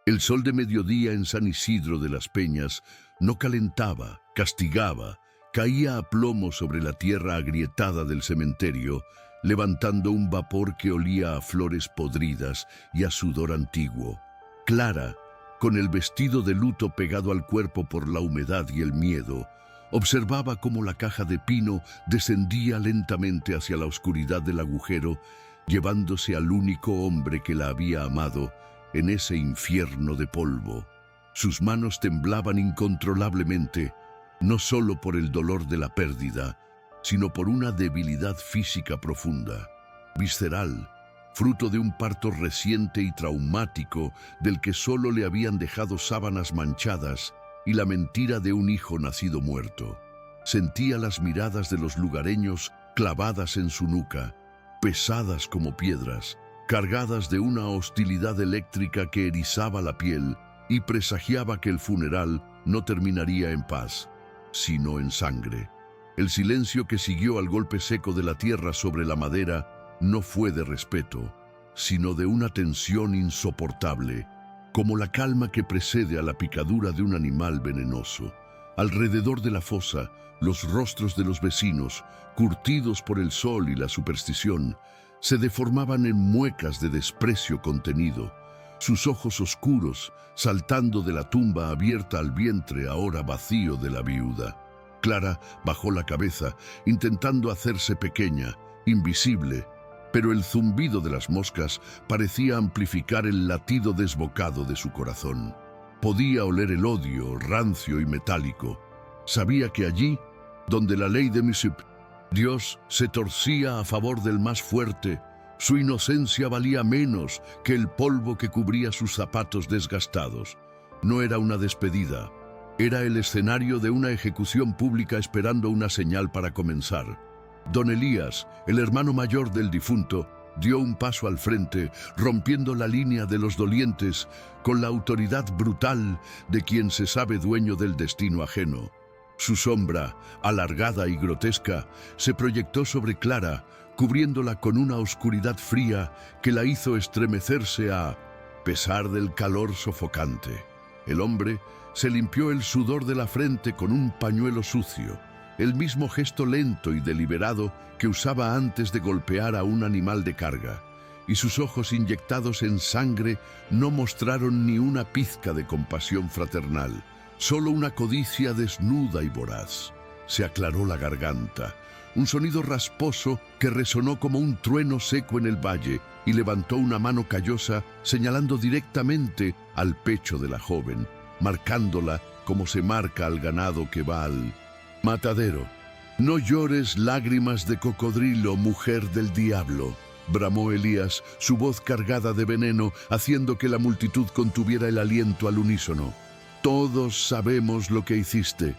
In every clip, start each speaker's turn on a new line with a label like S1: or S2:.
S1: El sol de mediodía en San Isidro de las Peñas no calentaba, castigaba, caía a plomo sobre la tierra agrietada del cementerio, levantando un vapor que olía a flores podridas y a sudor antiguo. Clara, con el vestido de luto pegado al cuerpo por la humedad y el miedo, observaba cómo la caja de pino descendía lentamente hacia la oscuridad del agujero, llevándose al único hombre que la había amado en ese infierno de polvo. Sus manos temblaban incontrolablemente, no solo por el dolor de la pérdida, sino por una debilidad física profunda, visceral, fruto de un parto reciente y traumático del que solo le habían dejado sábanas manchadas y la mentira de un hijo nacido muerto. Sentía las miradas de los lugareños clavadas en su nuca, pesadas como piedras, cargadas de una hostilidad eléctrica que erizaba la piel y presagiaba que el funeral no terminaría en paz, sino en sangre. El silencio que siguió al golpe seco de la tierra sobre la madera no fue de respeto, sino de una tensión insoportable, como la calma que precede a la picadura de un animal venenoso. Alrededor de la fosa, los rostros de los vecinos, curtidos por el sol y la superstición, se deformaban en muecas de desprecio contenido, sus ojos oscuros saltando de la tumba abierta al vientre ahora vacío de la viuda. Clara bajó la cabeza, intentando hacerse pequeña, invisible, pero el zumbido de las moscas parecía amplificar el latido desbocado de su corazón. Podía oler el odio, rancio y metálico. Sabía que allí, donde la ley de Misip, Dios se torcía a favor del más fuerte, su inocencia valía menos que el polvo que cubría sus zapatos desgastados. No era una despedida, era el escenario de una ejecución pública esperando una señal para comenzar. Don Elías, el hermano mayor del difunto, dio un paso al frente, rompiendo la línea de los dolientes con la autoridad brutal de quien se sabe dueño del destino ajeno. Su sombra, alargada y grotesca, se proyectó sobre Clara, cubriéndola con una oscuridad fría que la hizo estremecerse a pesar del calor sofocante. El hombre se limpió el sudor de la frente con un pañuelo sucio, el mismo gesto lento y deliberado que usaba antes de golpear a un animal de carga, y sus ojos inyectados en sangre no mostraron ni una pizca de compasión fraternal, solo una codicia desnuda y voraz. Se aclaró la garganta, un sonido rasposo que resonó como un trueno seco en el valle, y levantó una mano callosa señalando directamente al pecho de la joven, marcándola como se marca al ganado que va al matadero. «No llores lágrimas de cocodrilo, mujer del diablo», bramó Elías, su voz cargada de veneno, haciendo que la multitud contuviera el aliento al unísono. «Todos sabemos lo que hiciste.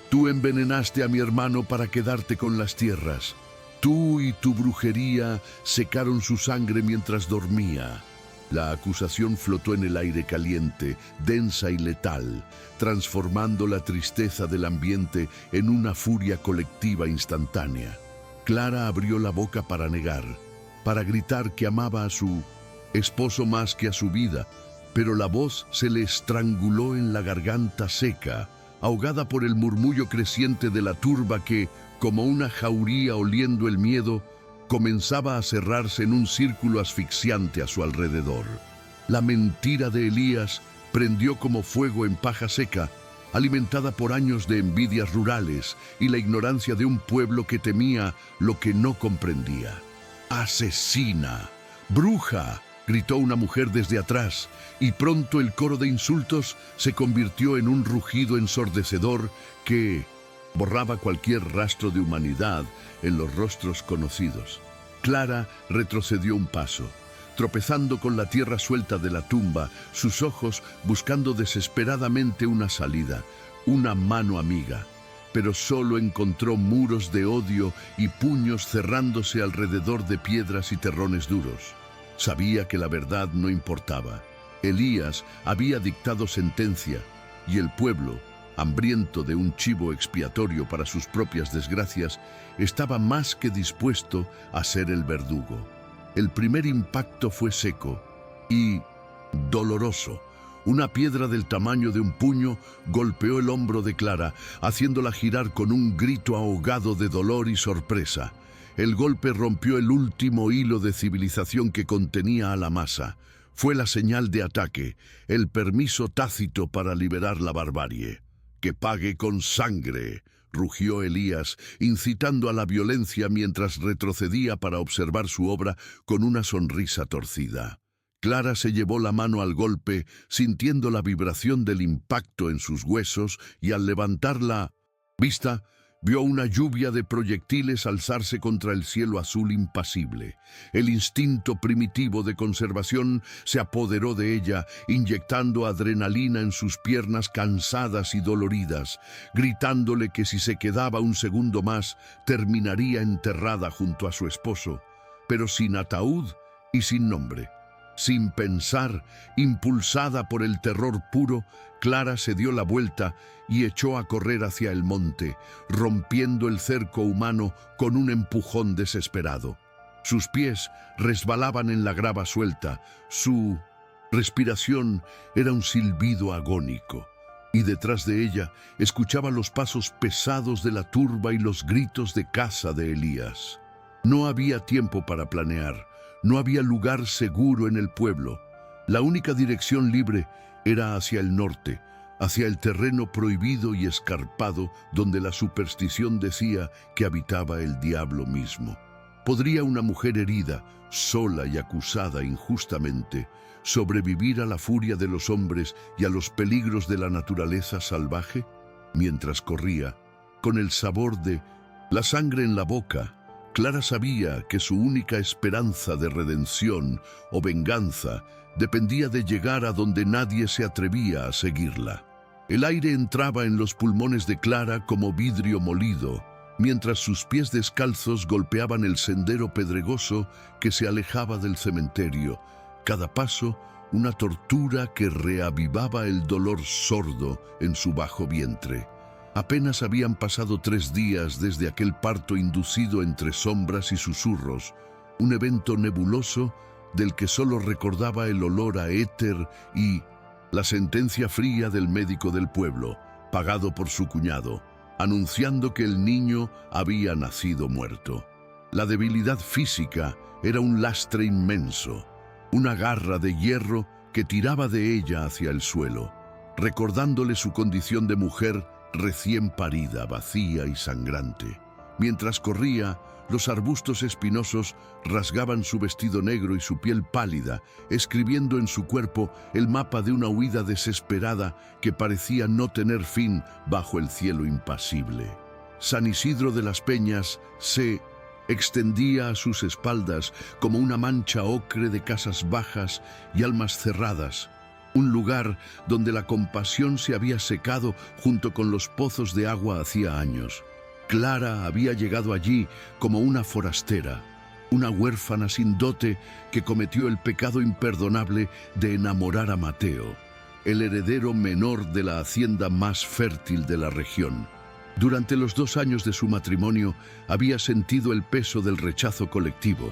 S1: Tú envenenaste a mi hermano para quedarte con las tierras. Tú y tu brujería secaron su sangre mientras dormía». La acusación flotó en el aire caliente, densa y letal, transformando la tristeza del ambiente en una furia colectiva instantánea. Clara abrió la boca para negar, para gritar que amaba a su esposo más que a su vida, pero la voz se le estranguló en la garganta seca, ahogada por el murmullo creciente de la turba que, como una jauría oliendo el miedo, comenzaba a cerrarse en un círculo asfixiante a su alrededor. La mentira de Elías prendió como fuego en paja seca, alimentada por años de envidias rurales y la ignorancia de un pueblo que temía lo que no comprendía. «¡Asesina! ¡Bruja!», gritó una mujer desde atrás, y pronto el coro de insultos se convirtió en un rugido ensordecedor que borraba cualquier rastro de humanidad en los rostros conocidos. Clara retrocedió un paso, tropezando con la tierra suelta de la tumba, sus ojos buscando desesperadamente una salida, una mano amiga, pero solo encontró muros de odio y puños cerrándose alrededor de piedras y terrones duros. Sabía que la verdad no importaba. Elías había dictado sentencia y el pueblo, hambriento de un chivo expiatorio para sus propias desgracias, estaba más que dispuesto a ser el verdugo. El primer impacto fue seco y doloroso, Una piedra del tamaño de un puño golpeó el hombro de Clara, haciéndola girar con un grito ahogado de dolor y sorpresa. El golpe rompió el último hilo de civilización que contenía a la masa. Fue la señal de ataque, el permiso tácito para liberar la barbarie. «Que pague con sangre», rugió Elías, incitando a la violencia mientras retrocedía para observar su obra con una sonrisa torcida. Clara se llevó la mano al golpe, sintiendo la vibración del impacto en sus huesos, y al levantar la vista, vio una lluvia de proyectiles alzarse contra el cielo azul impasible. El instinto primitivo de conservación se apoderó de ella, inyectando adrenalina en sus piernas cansadas y doloridas, gritándole que si se quedaba un segundo más, terminaría enterrada junto a su esposo, pero sin ataúd y sin nombre. Sin pensar, impulsada por el terror puro, Clara se dio la vuelta y echó a correr hacia el monte, rompiendo el cerco humano con un empujón desesperado. Sus pies resbalaban en la grava suelta, su respiración era un silbido agónico, y detrás de ella escuchaba los pasos pesados de la turba y los gritos de caza de Elías. No había tiempo para planear. No había lugar seguro en el pueblo. La única dirección libre era hacia el norte, hacia el terreno prohibido y escarpado donde la superstición decía que habitaba el diablo mismo. ¿Podría una mujer herida, sola y acusada injustamente, sobrevivir a la furia de los hombres y a los peligros de la naturaleza salvaje? Mientras corría, con el sabor de la sangre en la boca, Clara sabía que su única esperanza de redención o venganza dependía de llegar a donde nadie se atrevía a seguirla. El aire entraba en los pulmones de Clara como vidrio molido, mientras sus pies descalzos golpeaban el sendero pedregoso que se alejaba del cementerio. Cada paso, una tortura que reavivaba el dolor sordo en su bajo vientre. Apenas habían pasado 3 días desde aquel parto inducido entre sombras y susurros, un evento nebuloso del que solo recordaba el olor a éter y la sentencia fría del médico del pueblo, pagado por su cuñado, anunciando que el niño había nacido muerto. La debilidad física era un lastre inmenso, una garra de hierro que tiraba de ella hacia el suelo, recordándole su condición de mujer recién parida, vacía y sangrante. Mientras corría, los arbustos espinosos rasgaban su vestido negro y su piel pálida, escribiendo en su cuerpo el mapa de una huida desesperada que parecía no tener fin bajo el cielo impasible. San Isidro de las Peñas se extendía a sus espaldas como una mancha ocre de casas bajas y almas cerradas, un lugar donde la compasión se había secado junto con los pozos de agua hacía años. Clara había llegado allí como una forastera, una huérfana sin dote que cometió el pecado imperdonable de enamorar a Mateo, el heredero menor de la hacienda más fértil de la región. Durante los 2 años de su matrimonio había sentido el peso del rechazo colectivo,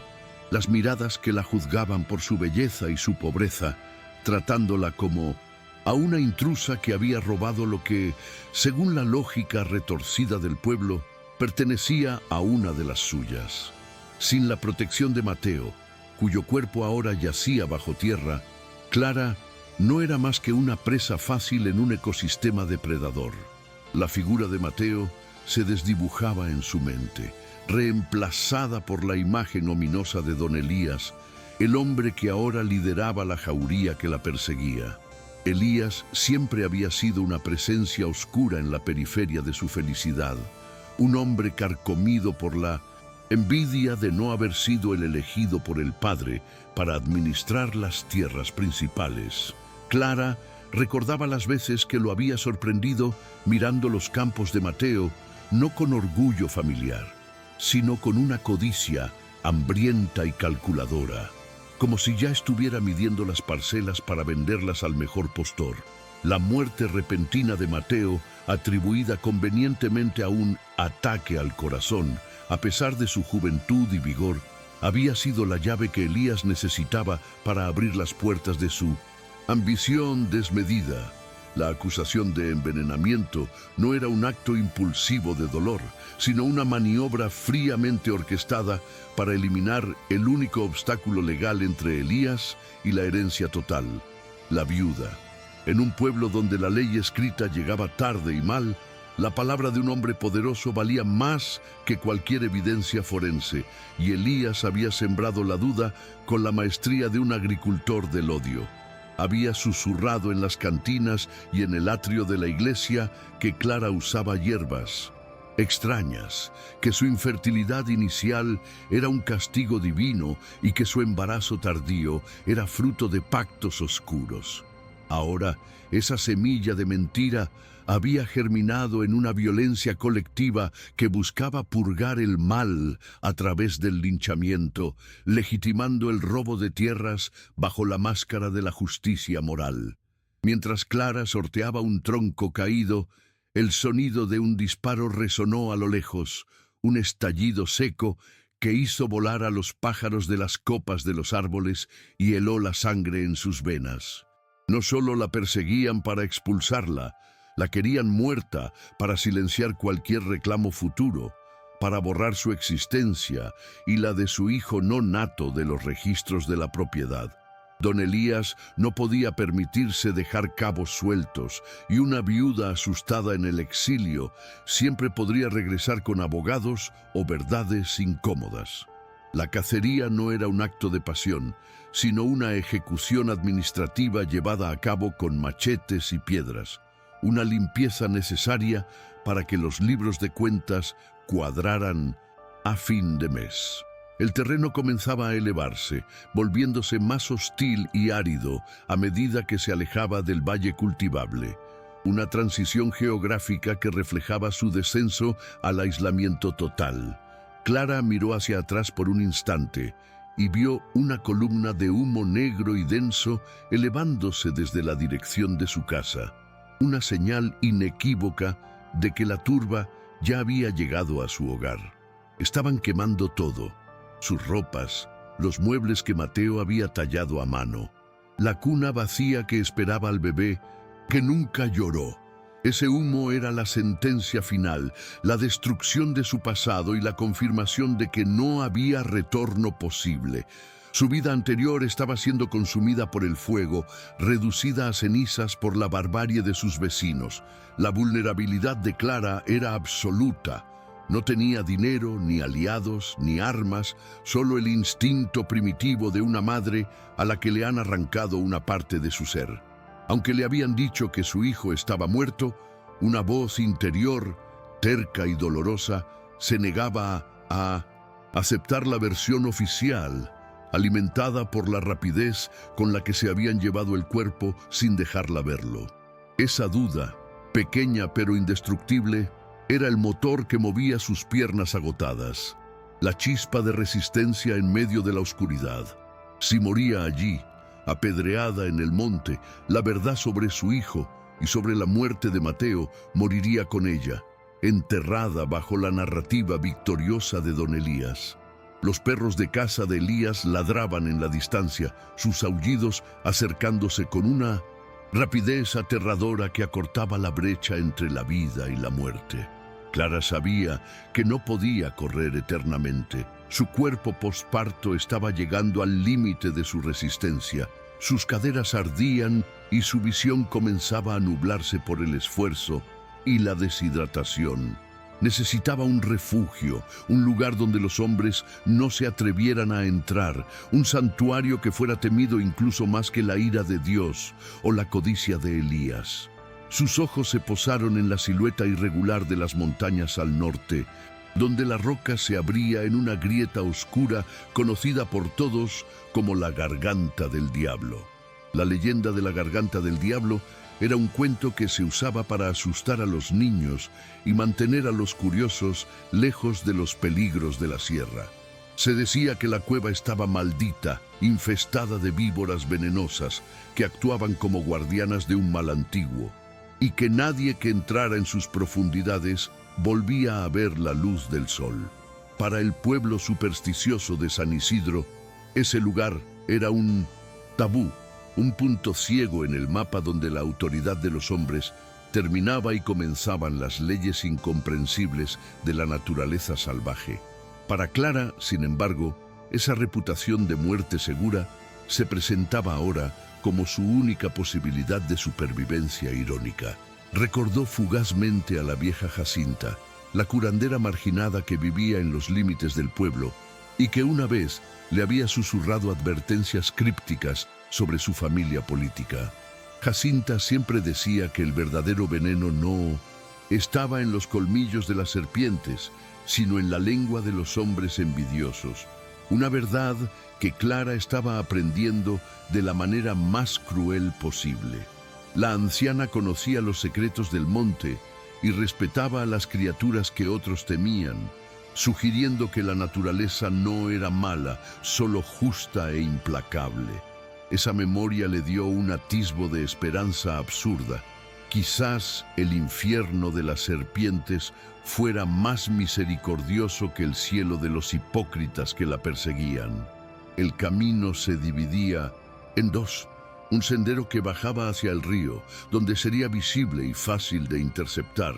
S1: las miradas que la juzgaban por su belleza y su pobreza, tratándola como a una intrusa que había robado lo que, según la lógica retorcida del pueblo, pertenecía a una de las suyas. Sin la protección de Mateo, cuyo cuerpo ahora yacía bajo tierra, Clara no era más que una presa fácil en un ecosistema depredador. La figura de Mateo se desdibujaba en su mente, reemplazada por la imagen ominosa de don Elías, el hombre que ahora lideraba la jauría que la perseguía. Elías siempre había sido una presencia oscura en la periferia de su felicidad, un hombre carcomido por la envidia de no haber sido el elegido por el padre para administrar las tierras principales. Clara recordaba las veces que lo había sorprendido mirando los campos de Mateo, no con orgullo familiar, sino con una codicia hambrienta y calculadora, como si ya estuviera midiendo las parcelas para venderlas al mejor postor. La muerte repentina de Mateo, atribuida convenientemente a un ataque al corazón, a pesar de su juventud y vigor, había sido la llave que Elías necesitaba para abrir las puertas de su Ambición desmedida. La acusación de envenenamiento no era un acto impulsivo de dolor, sino una maniobra fríamente orquestada para eliminar el único obstáculo legal entre Elías y la herencia total, la viuda. En un pueblo donde la ley escrita llegaba tarde y mal, la palabra de un hombre poderoso valía más que cualquier evidencia forense, y Elías había sembrado la duda con la maestría de un agricultor del odio. Había susurrado en las cantinas y en el atrio de la iglesia que Clara usaba hierbas extrañas, que su infertilidad inicial era un castigo divino y que su embarazo tardío era fruto de pactos oscuros. Ahora, esa semilla de mentira había germinado en una violencia colectiva que buscaba purgar el mal a través del linchamiento, legitimando el robo de tierras bajo la máscara de la justicia moral. Mientras Clara sorteaba un tronco caído, el sonido de un disparo resonó a lo lejos, un estallido seco que hizo volar a los pájaros de las copas de los árboles y heló la sangre en sus venas. No solo la perseguían para expulsarla, la querían muerta para silenciar cualquier reclamo futuro, para borrar su existencia y la de su hijo no nato de los registros de la propiedad. Don Elías no podía permitirse dejar cabos sueltos, y una viuda asustada en el exilio siempre podría regresar con abogados o verdades incómodas. La cacería no era un acto de pasión, sino una ejecución administrativa llevada a cabo con machetes y piedras, una limpieza necesaria para que los libros de cuentas cuadraran a fin de mes. El terreno comenzaba a elevarse, volviéndose más hostil y árido a medida que se alejaba del valle cultivable, una transición geográfica que reflejaba su descenso al aislamiento total. Clara miró hacia atrás por un instante y vio una columna de humo negro y denso elevándose desde la dirección de su casa, una señal inequívoca de que la turba ya había llegado a su hogar. Estaban quemando todo: sus ropas, los muebles que Mateo había tallado a mano, la cuna vacía que esperaba al bebé que nunca lloró. Ese humo era la sentencia final, la destrucción de su pasado y la confirmación de que no había retorno posible. Su vida anterior estaba siendo consumida por el fuego, reducida a cenizas por la barbarie de sus vecinos. La vulnerabilidad de Clara era absoluta. No tenía dinero, ni aliados, ni armas, solo el instinto primitivo de una madre a la que le han arrancado una parte de su ser. Aunque le habían dicho que su hijo estaba muerto, una voz interior, terca y dolorosa, se negaba a aceptar la versión oficial, alimentada por la rapidez con la que se habían llevado el cuerpo sin dejarla verlo. Esa duda, pequeña pero indestructible, era el motor que movía sus piernas agotadas, la chispa de resistencia en medio de la oscuridad. Si moría allí, apedreada en el monte, la verdad sobre su hijo y sobre la muerte de Mateo moriría con ella, enterrada bajo la narrativa victoriosa de don Elías. Los perros de caza de Elías ladraban en la distancia, sus aullidos acercándose con una rapidez aterradora que acortaba la brecha entre la vida y la muerte. Clara sabía que no podía correr eternamente. Su cuerpo posparto estaba llegando al límite de su resistencia. Sus caderas ardían y su visión comenzaba a nublarse por el esfuerzo y la deshidratación. Necesitaba un refugio, un lugar donde los hombres no se atrevieran a entrar, un santuario que fuera temido incluso más que la ira de Dios o la codicia de Elías. Sus ojos se posaron en la silueta irregular de las montañas al norte, donde la roca se abría en una grieta oscura conocida por todos como la Garganta del Diablo. La leyenda de la Garganta del Diablo era un cuento que se usaba para asustar a los niños y mantener a los curiosos lejos de los peligros de la sierra. Se decía que la cueva estaba maldita, infestada de víboras venenosas que actuaban como guardianas de un mal antiguo, y que nadie que entrara en sus profundidades volvía a ver la luz del sol. Para el pueblo supersticioso de San Isidro, ese lugar era un tabú, un punto ciego en el mapa donde la autoridad de los hombres terminaba y comenzaban las leyes incomprensibles de la naturaleza salvaje. Para Clara, sin embargo, esa reputación de muerte segura se presentaba ahora como su única posibilidad de supervivencia irónica. Recordó fugazmente a la vieja Jacinta, la curandera marginada que vivía en los límites del pueblo y que una vez le había susurrado advertencias crípticas sobre su familia política. Jacinta siempre decía que el verdadero veneno no estaba en los colmillos de las serpientes, sino en la lengua de los hombres envidiosos. Una verdad que Clara estaba aprendiendo de la manera más cruel posible. La anciana conocía los secretos del monte y respetaba a las criaturas que otros temían, sugiriendo que la naturaleza no era mala, solo justa e implacable. Esa memoria le dio un atisbo de esperanza absurda. Quizás el infierno de las serpientes fuera más misericordioso que el cielo de los hipócritas que la perseguían. El camino se dividía en dos: un sendero que bajaba hacia el río, donde sería visible y fácil de interceptar,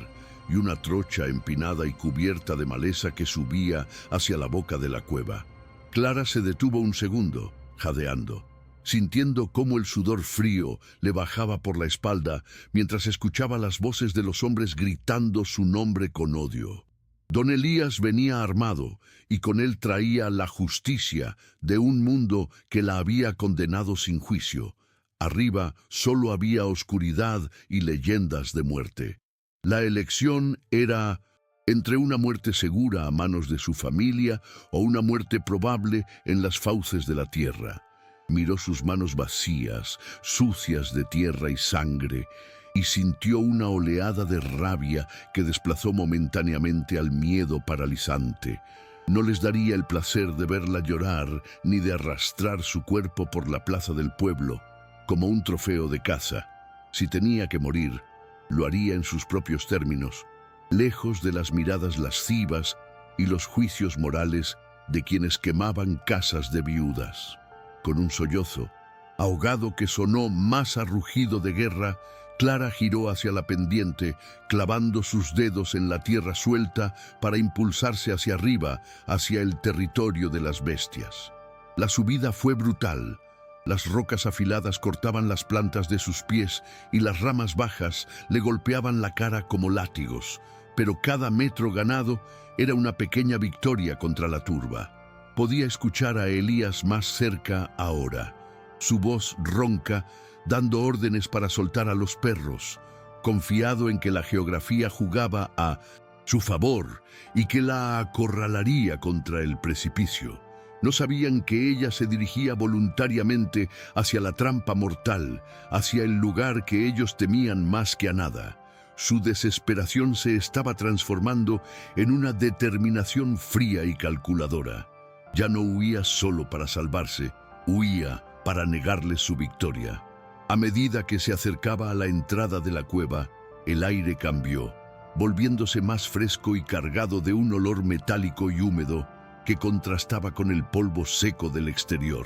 S1: y una trocha empinada y cubierta de maleza que subía hacia la boca de la cueva. Clara se detuvo un segundo, jadeando, sintiendo cómo el sudor frío le bajaba por la espalda mientras escuchaba las voces de los hombres gritando su nombre con odio. Don Elías venía armado y con él traía la justicia de un mundo que la había condenado sin juicio. Arriba solo había oscuridad y leyendas de muerte. La elección era entre una muerte segura a manos de su familia o una muerte probable en las fauces de la tierra. Miró sus manos vacías, sucias de tierra y sangre, y sintió una oleada de rabia que desplazó momentáneamente al miedo paralizante. No les daría el placer de verla llorar ni de arrastrar su cuerpo por la plaza del pueblo como un trofeo de caza. Si tenía que morir, lo haría en sus propios términos, lejos de las miradas lascivas y los juicios morales de quienes quemaban casas de viudas. Con un sollozo, ahogado que sonó más a rugido de guerra, Clara giró hacia la pendiente, clavando sus dedos en la tierra suelta para impulsarse hacia arriba, hacia el territorio de las bestias. La subida fue brutal. Las rocas afiladas cortaban las plantas de sus pies y las ramas bajas le golpeaban la cara como látigos, pero cada metro ganado era una pequeña victoria contra la turba. Podía escuchar a Elías más cerca ahora, su voz ronca, dando órdenes para soltar a los perros, confiado en que la geografía jugaba a su favor y que la acorralaría contra el precipicio. No sabían que ella se dirigía voluntariamente hacia la trampa mortal, hacia el lugar que ellos temían más que a nada. Su desesperación se estaba transformando en una determinación fría y calculadora. Ya no huía solo para salvarse, huía para negarles su victoria. A medida que se acercaba a la entrada de la cueva, el aire cambió, volviéndose más fresco y cargado de un olor metálico y húmedo que contrastaba con el polvo seco del exterior.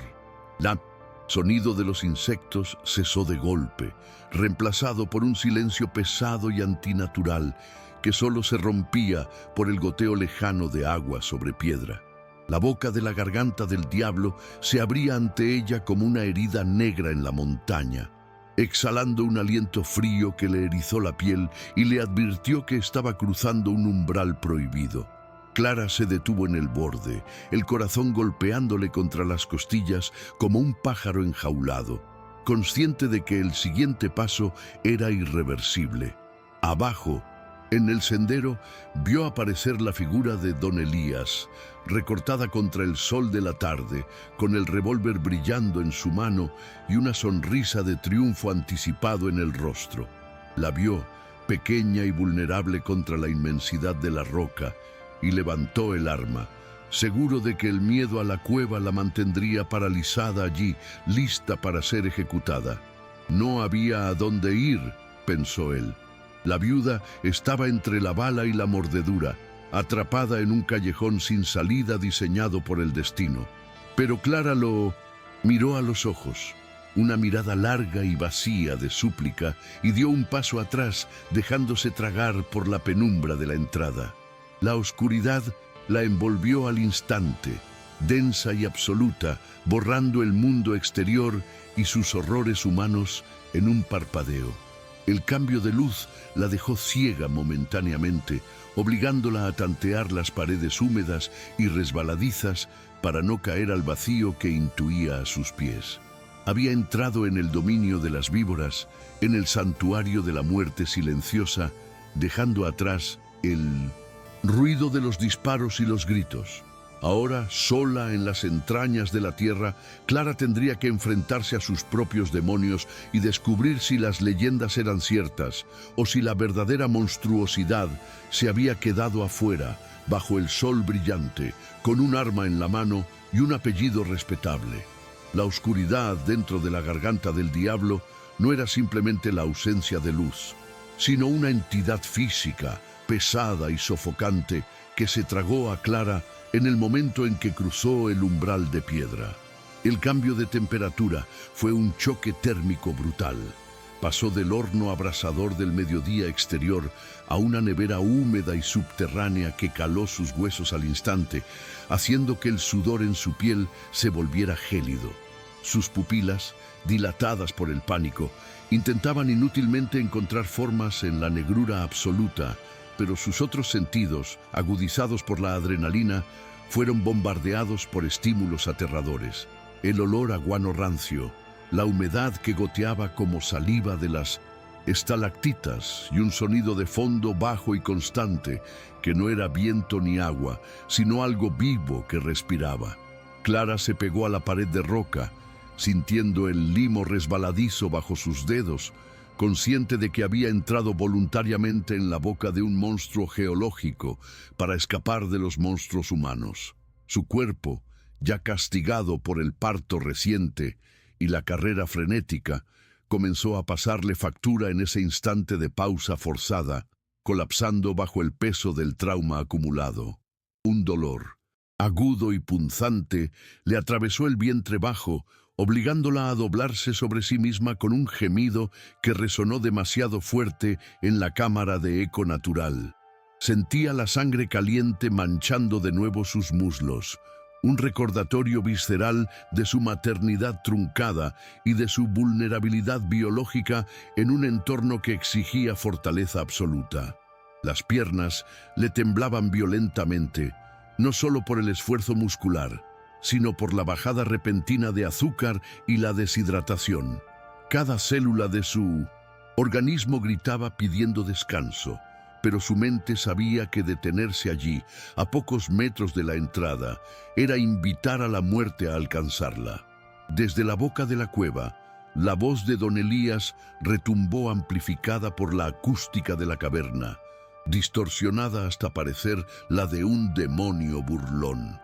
S1: El sonido de los insectos cesó de golpe, reemplazado por un silencio pesado y antinatural que solo se rompía por el goteo lejano de agua sobre piedra. La boca de la garganta del diablo se abría ante ella como una herida negra en la montaña, exhalando un aliento frío que le erizó la piel y le advirtió que estaba cruzando un umbral prohibido. Clara se detuvo en el borde, el corazón golpeándole contra las costillas como un pájaro enjaulado, consciente de que el siguiente paso era irreversible. Abajo, en el sendero, vio aparecer la figura de Don Elías, recortada contra el sol de la tarde, con el revólver brillando en su mano y una sonrisa de triunfo anticipado en el rostro. La vio, pequeña y vulnerable contra la inmensidad de la roca, y levantó el arma, seguro de que el miedo a la cueva la mantendría paralizada allí, lista para ser ejecutada. No había a dónde ir, pensó él. La viuda estaba entre la bala y la mordedura, atrapada en un callejón sin salida diseñado por el destino. Pero Clara lo miró a los ojos. una mirada larga y vacía de súplica, y dio un paso atrás, dejándose tragar por la penumbra de la entrada. La oscuridad la envolvió al instante, densa y absoluta, borrando el mundo exterior y sus horrores humanos en un parpadeo. El cambio de luz la dejó ciega momentáneamente, obligándola a tantear las paredes húmedas y resbaladizas para no caer al vacío que intuía a sus pies. Había entrado en el dominio de las víboras, en el santuario de la muerte silenciosa, dejando atrás el ruido de los disparos y los gritos. Ahora, sola en las entrañas de la tierra, Clara tendría que enfrentarse a sus propios demonios y descubrir si las leyendas eran ciertas o si la verdadera monstruosidad se había quedado afuera, bajo el sol brillante, con un arma en la mano y un apellido respetable. La oscuridad dentro de la garganta del diablo no era simplemente la ausencia de luz, sino una entidad física, pesada y sofocante, que se tragó a Clara en el momento en que cruzó el umbral de piedra. El cambio de temperatura fue un choque térmico brutal. Pasó del horno abrasador del mediodía exterior a una nevera húmeda y subterránea que caló sus huesos al instante, haciendo que el sudor en su piel se volviera gélido. Sus pupilas, dilatadas por el pánico, intentaban inútilmente encontrar formas en la negrura absoluta, pero sus otros sentidos, agudizados por la adrenalina, fueron bombardeados por estímulos aterradores. El olor a guano rancio, la humedad que goteaba como saliva de las estalactitas y un sonido de fondo bajo y constante que no era viento ni agua, sino algo vivo que respiraba. Clara se pegó a la pared de roca, sintiendo el limo resbaladizo bajo sus dedos, consciente de que había entrado voluntariamente en la boca de un monstruo geológico para escapar de los monstruos humanos. Su cuerpo, ya castigado por el parto reciente y la carrera frenética, comenzó a pasarle factura en ese instante de pausa forzada, colapsando bajo el peso del trauma acumulado. Un dolor, agudo y punzante, le atravesó el vientre bajo, obligándola a doblarse sobre sí misma con un gemido que resonó demasiado fuerte en la cámara de eco natural. Sentía la sangre caliente manchando de nuevo sus muslos, un recordatorio visceral de su maternidad truncada y de su vulnerabilidad biológica en un entorno que exigía fortaleza absoluta. Las piernas le temblaban violentamente, no solo por el esfuerzo muscular, sino por la bajada repentina de azúcar y la deshidratación. Cada célula de su organismo gritaba pidiendo descanso, pero su mente sabía que detenerse allí, a pocos metros de la entrada, era invitar a la muerte a alcanzarla. Desde la boca de la cueva, la voz de don Elías retumbó amplificada por la acústica de la caverna, distorsionada hasta parecer la de un demonio burlón.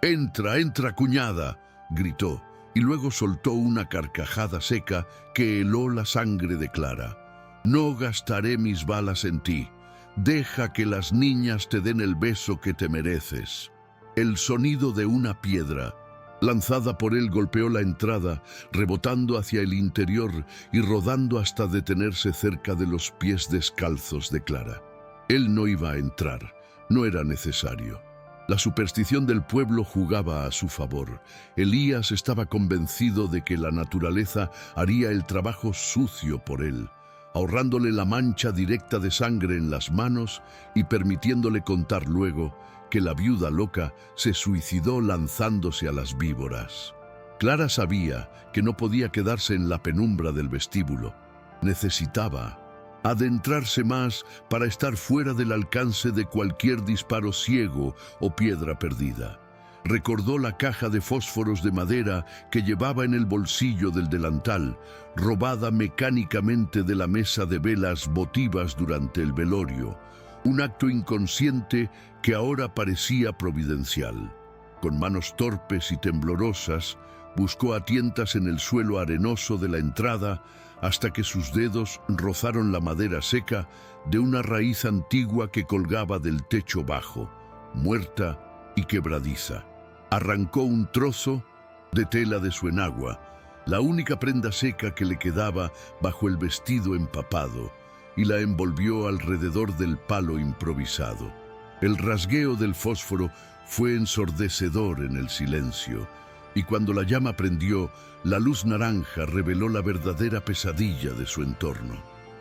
S1: «¡Entra, entra, cuñada!», gritó, y luego soltó una carcajada seca que heló la sangre de Clara. «No gastaré mis balas en ti. Deja que las niñas te den el beso que te mereces». El sonido de una piedra lanzada por él golpeó la entrada, rebotando hacia el interior y rodando hasta detenerse cerca de los pies descalzos de Clara. Él no iba a entrar, no era necesario. La superstición del pueblo jugaba a su favor. Elías estaba convencido de que la naturaleza haría el trabajo sucio por él, ahorrándole la mancha directa de sangre en las manos y permitiéndole contar luego que la viuda loca se suicidó lanzándose a las víboras. Clara sabía que no podía quedarse en la penumbra del vestíbulo. Necesitaba adentrarse más para estar fuera del alcance de cualquier disparo ciego o piedra perdida. Recordó la caja de fósforos de madera que llevaba en el bolsillo del delantal, robada mecánicamente de la mesa de velas votivas durante el velorio, un acto inconsciente que ahora parecía providencial. Con manos torpes y temblorosas, buscó a tientas en el suelo arenoso de la entrada hasta que sus dedos rozaron la madera seca de una raíz antigua que colgaba del techo bajo, muerta y quebradiza. Arrancó un trozo de tela de su enagua, la única prenda seca que le quedaba bajo el vestido empapado, y la envolvió alrededor del palo improvisado. El rasgueo del fósforo fue ensordecedor en el silencio, y cuando la llama prendió, la luz naranja reveló la verdadera pesadilla de su entorno.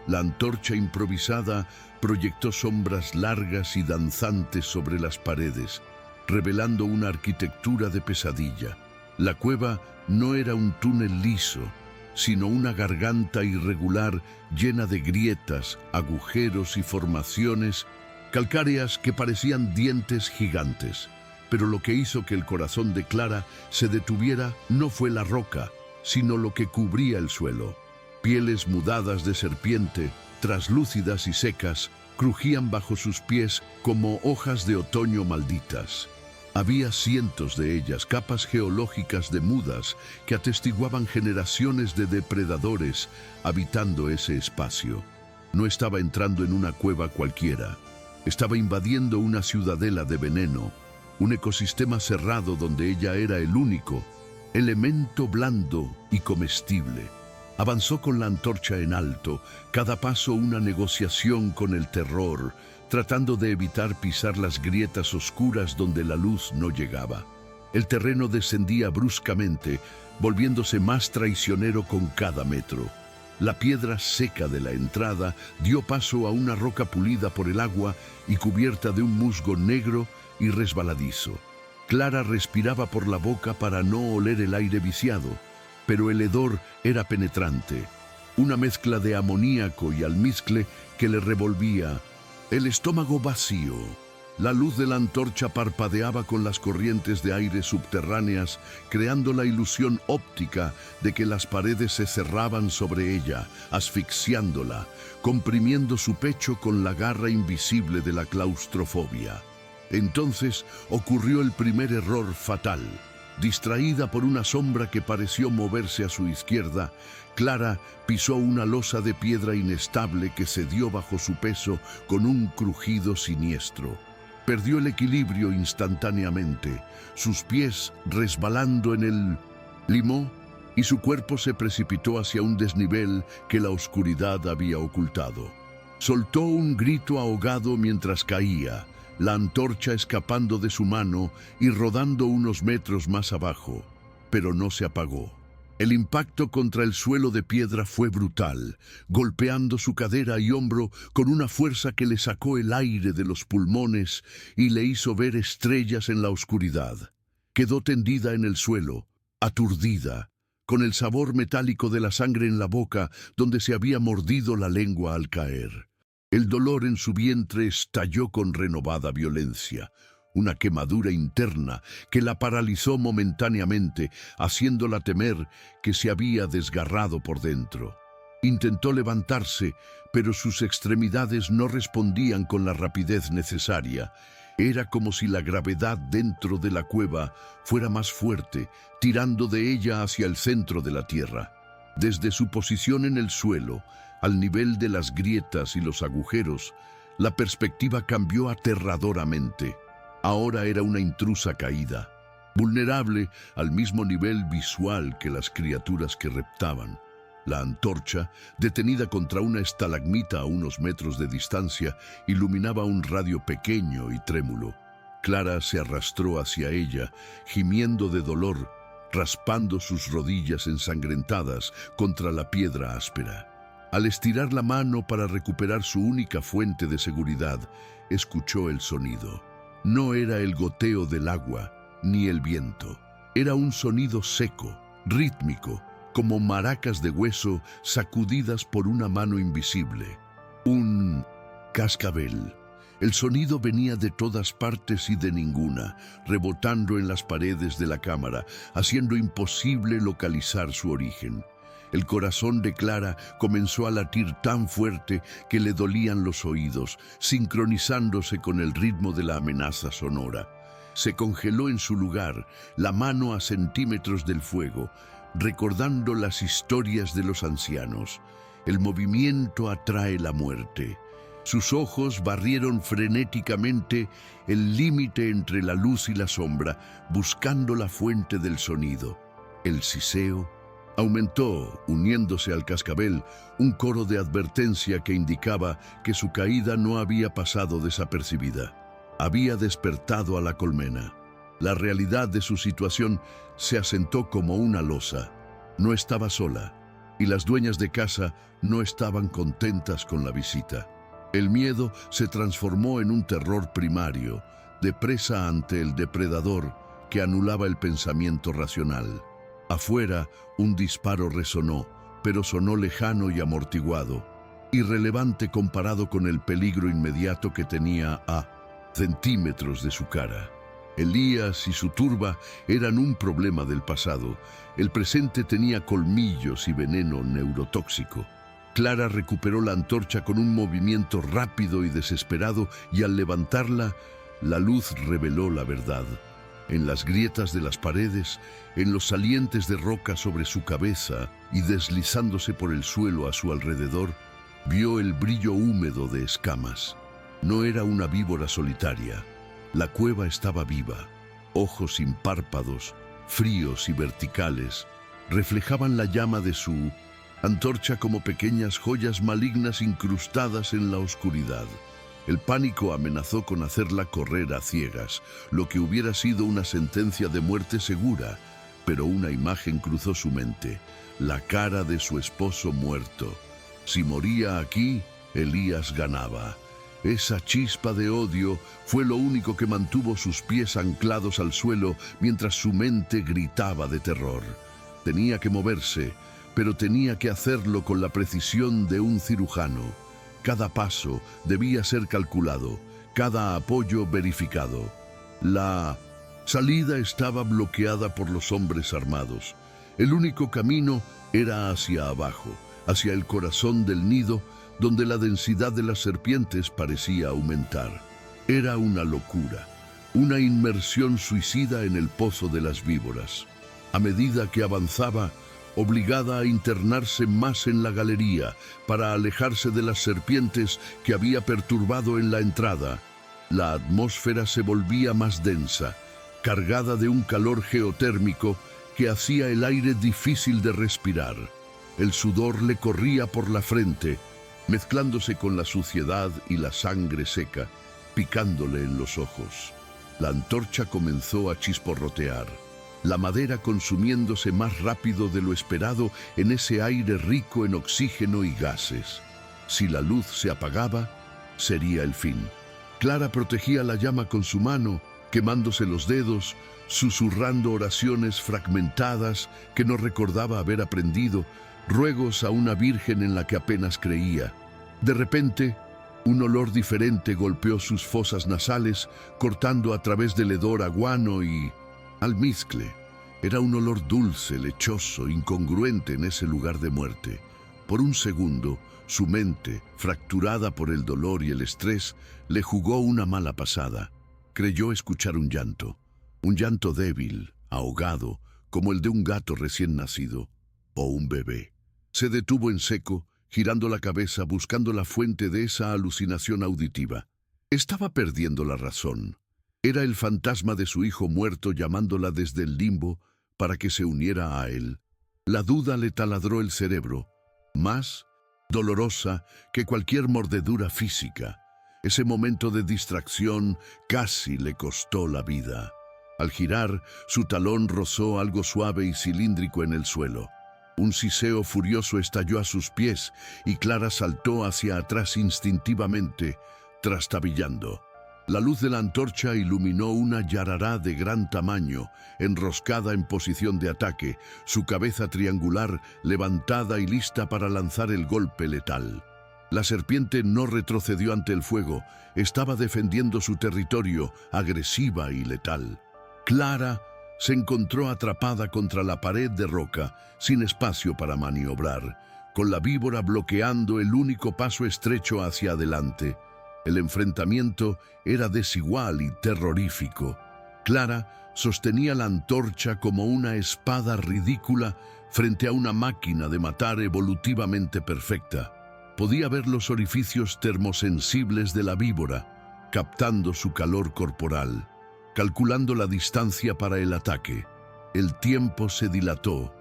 S1: La antorcha improvisada proyectó sombras largas y danzantes sobre las paredes, revelando una arquitectura de pesadilla. La cueva no era un túnel liso, sino una garganta irregular llena de grietas, agujeros y formaciones calcáreas que parecían dientes gigantes. Pero lo que hizo que el corazón de Clara se detuviera no fue la roca, sino lo que cubría el suelo. Pieles mudadas de serpiente, traslúcidas y secas, crujían bajo sus pies como hojas de otoño malditas. Había cientos de ellas, capas geológicas de mudas que atestiguaban generaciones de depredadores habitando ese espacio. No estaba entrando en una cueva cualquiera. Estaba invadiendo una ciudadela de veneno, un ecosistema cerrado donde ella era el único elemento blando y comestible. Avanzó con la antorcha en alto, cada paso una negociación con el terror, tratando de evitar pisar las grietas oscuras donde la luz no llegaba. El terreno descendía bruscamente, volviéndose más traicionero con cada metro. La piedra seca de la entrada dio paso a una roca pulida por el agua y cubierta de un musgo negro y resbaladizo. Clara respiraba por la boca para no oler el aire viciado, pero el hedor era penetrante, una mezcla de amoníaco y almizcle que le revolvía el estómago vacío. La luz de la antorcha parpadeaba con las corrientes de aire subterráneas, creando la ilusión óptica de que las paredes se cerraban sobre ella, asfixiándola, comprimiendo su pecho con la garra invisible de la claustrofobia. Entonces ocurrió el primer error fatal. Distraída por una sombra que pareció moverse a su izquierda, Clara pisó una losa de piedra inestable que cedió bajo su peso con un crujido siniestro. Perdió el equilibrio instantáneamente, sus pies resbalando en el limón y su cuerpo se precipitó hacia un desnivel que la oscuridad había ocultado. Soltó un grito ahogado mientras caía, la antorcha escapando de su mano y rodando unos metros más abajo, pero no se apagó. El impacto contra el suelo de piedra fue brutal, golpeando su cadera y hombro con una fuerza que le sacó el aire de los pulmones y le hizo ver estrellas en la oscuridad. Quedó tendida en el suelo, aturdida, con el sabor metálico de la sangre en la boca donde se había mordido la lengua al caer. El dolor en su vientre estalló con renovada violencia, una quemadura interna que la paralizó momentáneamente, haciéndola temer que se había desgarrado por dentro. Intentó levantarse, pero sus extremidades no respondían con la rapidez necesaria. Era como si la gravedad dentro de la cueva fuera más fuerte, tirando de ella hacia el centro de la tierra. Desde su posición en el suelo, al nivel de las grietas y los agujeros, la perspectiva cambió aterradoramente. Ahora era una intrusa caída, vulnerable al mismo nivel visual que las criaturas que reptaban. La antorcha, detenida contra una estalagmita a unos metros de distancia, iluminaba un radio pequeño y trémulo. Clara se arrastró hacia ella, gimiendo de dolor, raspando sus rodillas ensangrentadas contra la piedra áspera. Al estirar la mano para recuperar su única fuente de seguridad, escuchó el sonido. No era el goteo del agua, ni el viento. Era un sonido seco, rítmico, como maracas de hueso sacudidas por una mano invisible. Un cascabel. El sonido venía de todas partes y de ninguna, rebotando en las paredes de la cámara, haciendo imposible localizar su origen. El corazón de Clara comenzó a latir tan fuerte que le dolían los oídos, sincronizándose con el ritmo de la amenaza sonora. Se congeló en su lugar, la mano a centímetros del fuego, recordando las historias de los ancianos. El movimiento atrae la muerte. Sus ojos barrieron frenéticamente el límite entre la luz y la sombra, buscando la fuente del sonido. El siseo Aumentó, uniéndose al cascabel, un coro de advertencia que indicaba que su caída no había pasado desapercibida. Había despertado a la colmena. La realidad de su situación se asentó como una losa. No estaba sola, y las dueñas de casa no estaban contentas con la visita. El miedo se transformó en un terror primario, de presa ante el depredador que anulaba el pensamiento racional. Afuera, un disparo resonó, pero sonó lejano y amortiguado, irrelevante comparado con el peligro inmediato que tenía a centímetros de su cara. Elías y su turba eran un problema del pasado. El presente tenía colmillos y veneno neurotóxico. Clara recuperó la antorcha con un movimiento rápido y desesperado, y al levantarla, la luz reveló la verdad. En las grietas de las paredes, en los salientes de roca sobre su cabeza y deslizándose por el suelo a su alrededor, vio el brillo húmedo de escamas. No era una víbora solitaria. La cueva estaba viva. Ojos sin párpados, fríos y verticales, reflejaban la llama de su antorcha como pequeñas joyas malignas incrustadas en la oscuridad. El pánico amenazó con hacerla correr a ciegas, lo que hubiera sido una sentencia de muerte segura, pero una imagen cruzó su mente: la cara de su esposo muerto. Si moría aquí, Elías ganaba. Esa chispa de odio fue lo único que mantuvo sus pies anclados al suelo mientras su mente gritaba de terror. Tenía que moverse, pero tenía que hacerlo con la precisión de un cirujano. Cada paso debía ser calculado, cada apoyo verificado. La salida estaba bloqueada por los hombres armados. El único camino era hacia abajo, hacia el corazón del nido, donde la densidad de las serpientes parecía aumentar. Era una locura, una inmersión suicida en el pozo de las víboras. A medida que avanzaba, obligada a internarse más en la galería para alejarse de las serpientes que había perturbado en la entrada, la atmósfera se volvía más densa, cargada de un calor geotérmico que hacía el aire difícil de respirar. El sudor le corría por la frente, mezclándose con la suciedad y la sangre seca, picándole en los ojos. La antorcha comenzó a chisporrotear, la madera consumiéndose más rápido de lo esperado en ese aire rico en oxígeno y gases. Si la luz se apagaba, sería el fin. Clara protegía la llama con su mano, quemándose los dedos, susurrando oraciones fragmentadas que no recordaba haber aprendido, ruegos a una virgen en la que apenas creía. De repente, un olor diferente golpeó sus fosas nasales, cortando a través del hedor a guano y almizcle. Era un olor dulce, lechoso, incongruente en ese lugar de muerte. Por un segundo, su mente, fracturada por el dolor y el estrés, le jugó una mala pasada. Creyó escuchar un llanto débil, ahogado, como el de un gato recién nacido o un bebé. Se detuvo en seco, girando la cabeza buscando la fuente de esa alucinación auditiva. Estaba perdiendo la razón. Era el fantasma de su hijo muerto llamándola desde el limbo para que se uniera a él. La duda le taladró el cerebro, más dolorosa que cualquier mordedura física. Ese momento de distracción casi le costó la vida. Al girar, su talón rozó algo suave y cilíndrico en el suelo. Un siseo furioso estalló a sus pies y Clara saltó hacia atrás instintivamente, trastabillando. La luz de la antorcha iluminó una yarará de gran tamaño, enroscada en posición de ataque, su cabeza triangular levantada y lista para lanzar el golpe letal. La serpiente no retrocedió ante el fuego, estaba defendiendo su territorio, agresiva y letal. Clara se encontró atrapada contra la pared de roca, sin espacio para maniobrar, con la víbora bloqueando el único paso estrecho hacia adelante. El enfrentamiento era desigual y terrorífico. Clara sostenía la antorcha como una espada ridícula frente a una máquina de matar evolutivamente perfecta. Podía ver los orificios termosensibles de la víbora, captando su calor corporal, calculando la distancia para el ataque. El tiempo se dilató,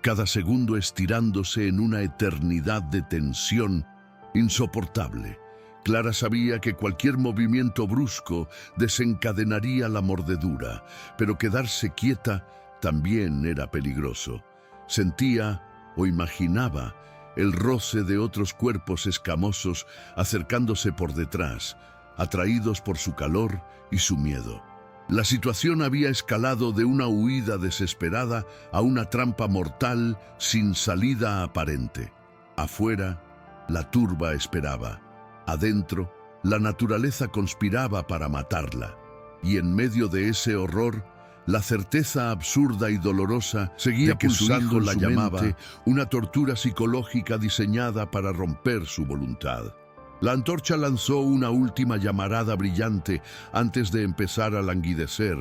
S1: cada segundo estirándose en una eternidad de tensión insoportable. Clara sabía que cualquier movimiento brusco desencadenaría la mordedura, pero quedarse quieta también era peligroso. Sentía o imaginaba el roce de otros cuerpos escamosos acercándose por detrás, atraídos por su calor y su miedo. La situación había escalado de una huida desesperada a una trampa mortal sin salida aparente. Afuera, la turba esperaba. Adentro, la naturaleza conspiraba para matarla. Y en medio de ese horror, la certeza absurda y dolorosa seguía pulsando la llamaba, una tortura psicológica diseñada para romper su voluntad. La antorcha lanzó una última llamarada brillante antes de empezar a languidecer,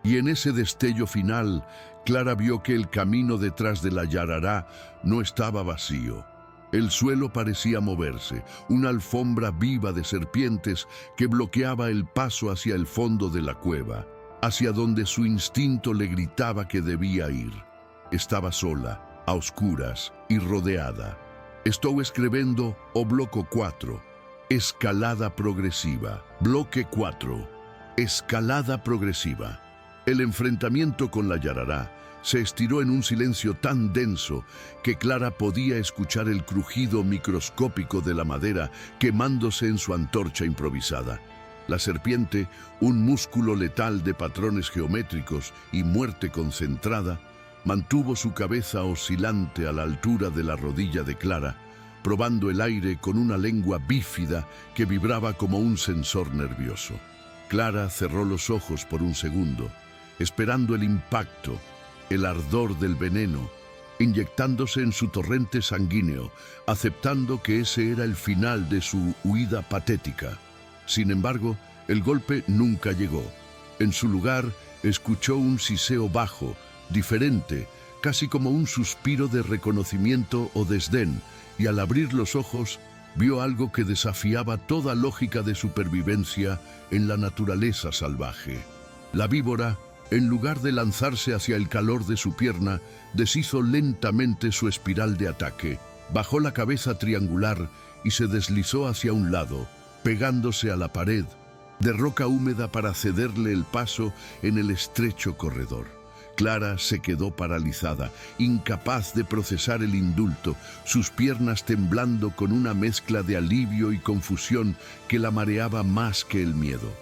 S1: y en ese destello final, Clara vio que el camino detrás de la yarará no estaba vacío. El suelo parecía moverse, una alfombra viva de serpientes que bloqueaba el paso hacia el fondo de la cueva, hacia donde su instinto le gritaba que debía ir. Estaba sola, a oscuras y rodeada. Estou escribiendo o bloco 4. Escalada progresiva. Bloque 4. Escalada progresiva. El enfrentamiento con la yarará se estiró en un silencio tan denso que Clara podía escuchar el crujido microscópico de la madera quemándose en su antorcha improvisada. La serpiente, un músculo letal de patrones geométricos y muerte concentrada, mantuvo su cabeza oscilante a la altura de la rodilla de Clara, probando el aire con una lengua bífida que vibraba como un sensor nervioso. Clara cerró los ojos por un segundo, esperando el impacto, el ardor del veneno, inyectándose en su torrente sanguíneo, aceptando que ese era el final de su huida patética. Sin embargo, el golpe nunca llegó. En su lugar, escuchó un siseo bajo, diferente, casi como un suspiro de reconocimiento o desdén, y al abrir los ojos, vio algo que desafiaba toda lógica de supervivencia en la naturaleza salvaje. La víbora, en lugar de lanzarse hacia el calor de su pierna, deshizo lentamente su espiral de ataque, bajó la cabeza triangular y se deslizó hacia un lado, pegándose a la pared, de roca húmeda para cederle el paso en el estrecho corredor. Clara se quedó paralizada, incapaz de procesar el indulto, sus piernas temblando con una mezcla de alivio y confusión que la mareaba más que el miedo.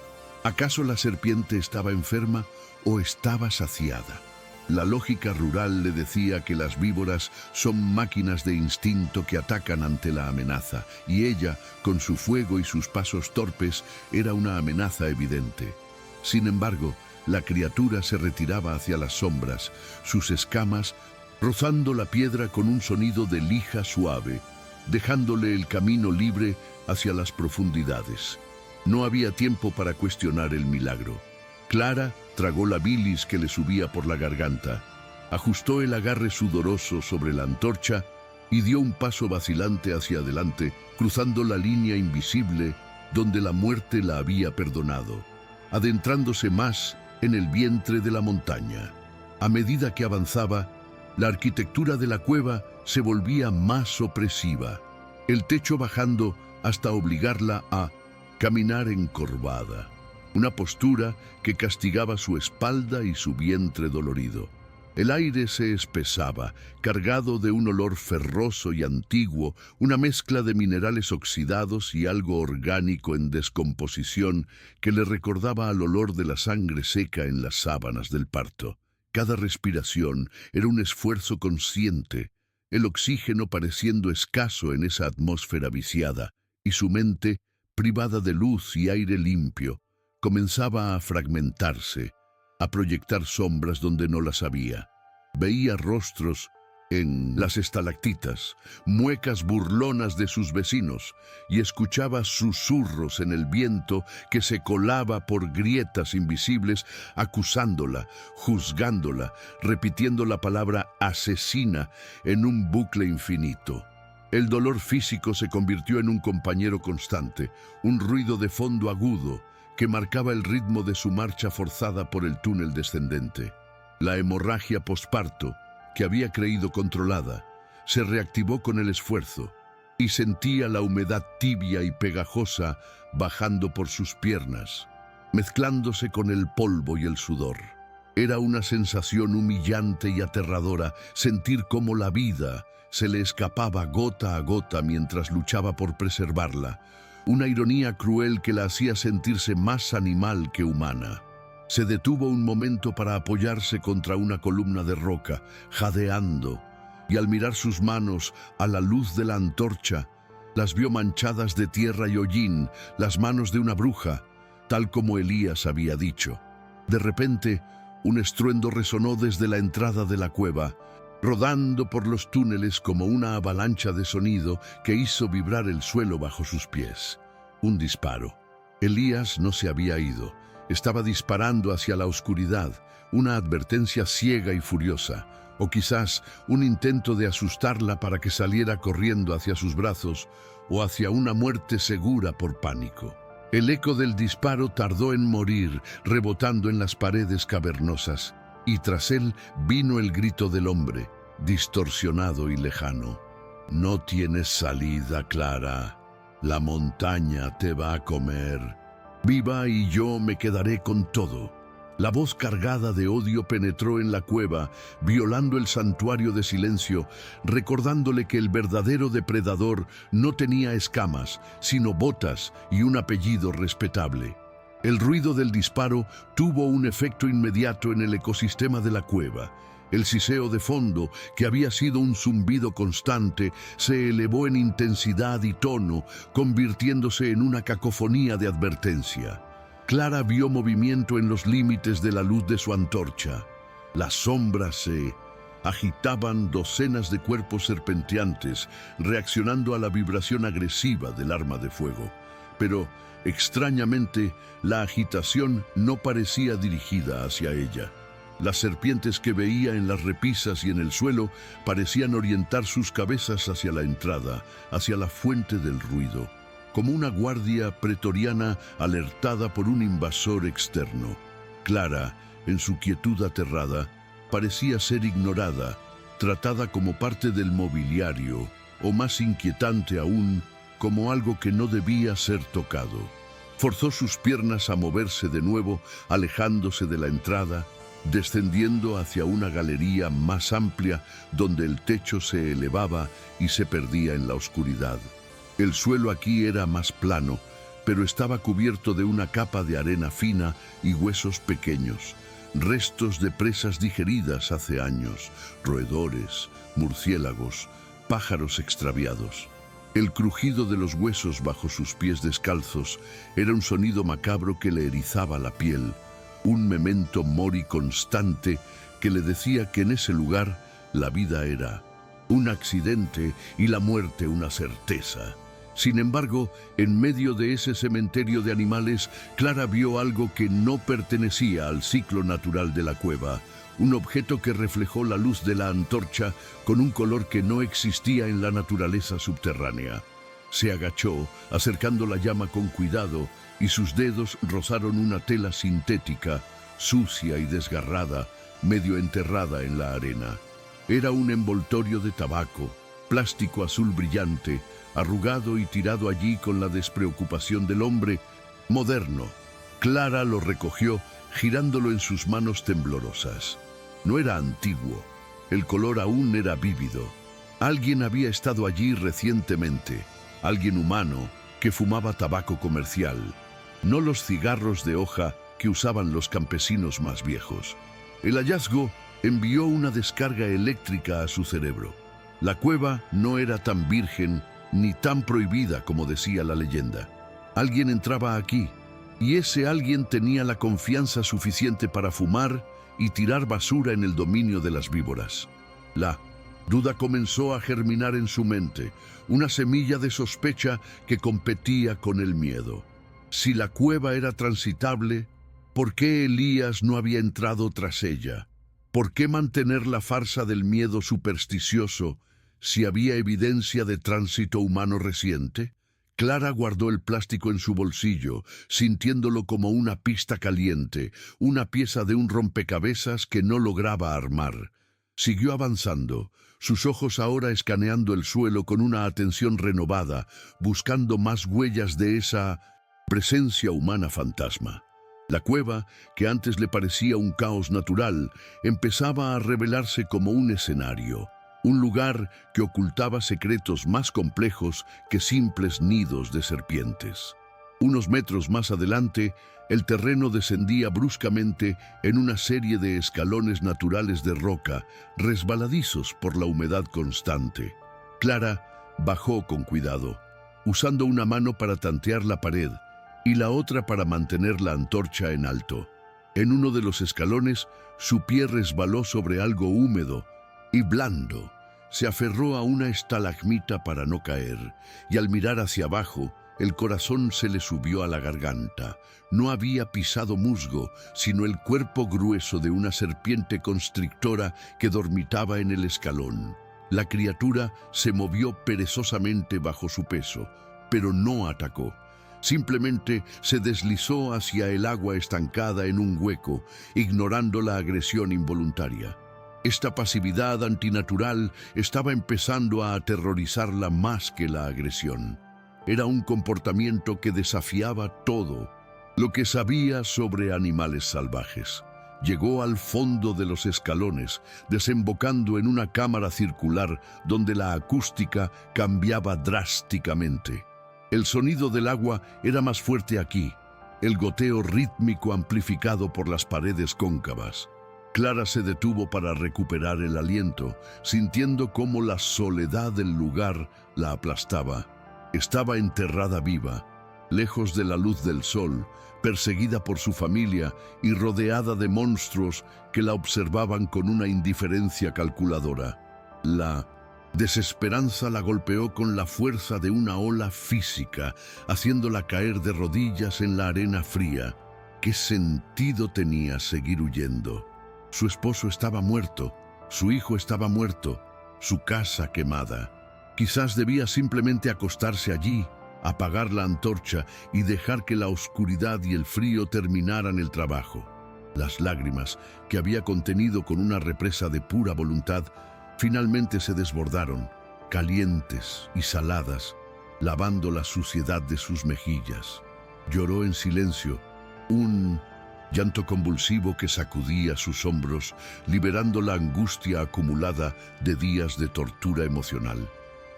S1: ¿Acaso la serpiente estaba enferma o estaba saciada? La lógica rural le decía que las víboras son máquinas de instinto que atacan ante la amenaza, y ella, con su fuego y sus pasos torpes, era una amenaza evidente. Sin embargo, la criatura se retiraba hacia las sombras, sus escamas rozando la piedra con un sonido de lija suave, dejándole el camino libre hacia las profundidades. No había tiempo para cuestionar el milagro. Clara tragó la bilis que le subía por la garganta, ajustó el agarre sudoroso sobre la antorcha y dio un paso vacilante hacia adelante, cruzando la línea invisible donde la muerte la había perdonado, adentrándose más en el vientre de la montaña. A medida que avanzaba, la arquitectura de la cueva se volvía más opresiva, el techo bajando hasta obligarla a caminar encorvada, una postura que castigaba su espalda y su vientre dolorido. El aire se espesaba, cargado de un olor ferroso y antiguo, una mezcla de minerales oxidados y algo orgánico en descomposición que le recordaba al olor de la sangre seca en las sábanas del parto. Cada respiración era un esfuerzo consciente, el oxígeno pareciendo escaso en esa atmósfera viciada, y su mente, privada de luz y aire limpio, comenzaba a fragmentarse, a proyectar sombras donde no las había. Veía rostros en las estalactitas, muecas burlonas de sus vecinos, y escuchaba susurros en el viento que se colaba por grietas invisibles, acusándola, juzgándola, repitiendo la palabra asesina en un bucle infinito. El dolor físico se convirtió en un compañero constante, un ruido de fondo agudo que marcaba el ritmo de su marcha forzada por el túnel descendente. La hemorragia posparto, que había creído controlada, se reactivó con el esfuerzo y sentía la humedad tibia y pegajosa bajando por sus piernas, mezclándose con el polvo y el sudor. Era una sensación humillante y aterradora sentir cómo la vida se le escapaba gota a gota mientras luchaba por preservarla, una ironía cruel que la hacía sentirse más animal que humana. Se detuvo un momento para apoyarse contra una columna de roca, jadeando, y al mirar sus manos a la luz de la antorcha, las vio manchadas de tierra y hollín, las manos de una bruja, tal como Elías había dicho. De repente, un estruendo resonó desde la entrada de la cueva, rodando por los túneles como una avalancha de sonido que hizo vibrar el suelo bajo sus pies. Un disparo. Elías no se había ido. Estaba disparando hacia la oscuridad, una advertencia ciega y furiosa, o quizás un intento de asustarla para que saliera corriendo hacia sus brazos o hacia una muerte segura por pánico. El eco del disparo tardó en morir, rebotando en las paredes cavernosas, y tras él vino el grito del hombre, distorsionado y lejano. No tienes salida, Clara. La montaña te va a comer. Viva y yo me quedaré con todo. La voz cargada de odio penetró en la cueva, violando el santuario de silencio, recordándole que el verdadero depredador no tenía escamas, sino botas y un apellido respetable. El ruido del disparo tuvo un efecto inmediato en el ecosistema de la cueva. El siseo de fondo, que había sido un zumbido constante, se elevó en intensidad y tono, convirtiéndose en una cacofonía de advertencia. Clara vio movimiento en los límites de la luz de su antorcha. Las sombras se agitaban, docenas de cuerpos serpenteantes, reaccionando a la vibración agresiva del arma de fuego. Pero, extrañamente, la agitación no parecía dirigida hacia ella. Las serpientes que veía en las repisas y en el suelo parecían orientar sus cabezas hacia la entrada, hacia la fuente del ruido, como una guardia pretoriana alertada por un invasor externo. Clara, en su quietud aterrada, parecía ser ignorada, tratada como parte del mobiliario, o más inquietante aún, como algo que no debía ser tocado. Forzó sus piernas a moverse de nuevo, alejándose de la entrada, descendiendo hacia una galería más amplia donde el techo se elevaba y se perdía en la oscuridad. El suelo aquí era más plano, pero estaba cubierto de una capa de arena fina y huesos pequeños, restos de presas digeridas hace años, roedores, murciélagos, pájaros extraviados. El crujido de los huesos bajo sus pies descalzos era un sonido macabro que le erizaba la piel, un memento mori constante que le decía que en ese lugar la vida era un accidente y la muerte una certeza. Sin embargo, en medio de ese cementerio de animales, Clara vio algo que no pertenecía al ciclo natural de la cueva, un objeto que reflejó la luz de la antorcha con un color que no existía en la naturaleza subterránea. Se agachó, acercando la llama con cuidado, y sus dedos rozaron una tela sintética, sucia y desgarrada, medio enterrada en la arena. Era un envoltorio de tabaco, plástico azul brillante, arrugado y tirado allí con la despreocupación del hombre moderno. Clara lo recogió, girándolo en sus manos temblorosas. No era antiguo, el color aún era vívido. Alguien había estado allí recientemente, alguien humano que fumaba tabaco comercial, no los cigarros de hoja que usaban los campesinos más viejos. El hallazgo envió una descarga eléctrica a su cerebro. La cueva no era tan virgen ni tan prohibida como decía la leyenda. Alguien entraba aquí, y ese alguien tenía la confianza suficiente para fumar y tirar basura en el dominio de las víboras. La duda comenzó a germinar en su mente, una semilla de sospecha que competía con el miedo. Si la cueva era transitable, ¿por qué Elías no había entrado tras ella? ¿Por qué mantener la farsa del miedo supersticioso si había evidencia de tránsito humano reciente? Clara guardó el plástico en su bolsillo, sintiéndolo como una pista caliente, una pieza de un rompecabezas que no lograba armar. Siguió avanzando, sus ojos ahora escaneando el suelo con una atención renovada, buscando más huellas de esa presencia humana fantasma. La cueva, que antes le parecía un caos natural, empezaba a revelarse como un escenario, un lugar que ocultaba secretos más complejos que simples nidos de serpientes. Unos metros más adelante, el terreno descendía bruscamente en una serie de escalones naturales de roca, resbaladizos por la humedad constante. Clara bajó con cuidado, usando una mano para tantear la pared y la otra para mantener la antorcha en alto. En uno de los escalones, su pie resbaló sobre algo húmedo y blando. Se aferró a una estalagmita para no caer, y al mirar hacia abajo, el corazón se le subió a la garganta. No había pisado musgo, sino el cuerpo grueso de una serpiente constrictora que dormitaba en el escalón. La criatura se movió perezosamente bajo su peso, pero no atacó. Simplemente se deslizó hacia el agua estancada en un hueco, ignorando la agresión involuntaria. Esta pasividad antinatural estaba empezando a aterrorizarla más que la agresión. Era un comportamiento que desafiaba todo lo que sabía sobre animales salvajes. Llegó al fondo de los escalones, desembocando en una cámara circular donde la acústica cambiaba drásticamente. El sonido del agua era más fuerte aquí, el goteo rítmico amplificado por las paredes cóncavas. Clara se detuvo para recuperar el aliento, sintiendo cómo la soledad del lugar la aplastaba. Estaba enterrada viva, lejos de la luz del sol, perseguida por su familia y rodeada de monstruos que la observaban con una indiferencia calculadora. La desesperanza la golpeó con la fuerza de una ola física, haciéndola caer de rodillas en la arena fría. ¿Qué sentido tenía seguir huyendo? Su esposo estaba muerto, su hijo estaba muerto, su casa quemada. Quizás debía simplemente acostarse allí, apagar la antorcha y dejar que la oscuridad y el frío terminaran el trabajo. Las lágrimas, que había contenido con una represa de pura voluntad, finalmente se desbordaron, calientes y saladas, lavando la suciedad de sus mejillas. Lloró en silencio, un llanto convulsivo que sacudía sus hombros, liberando la angustia acumulada de días de tortura emocional.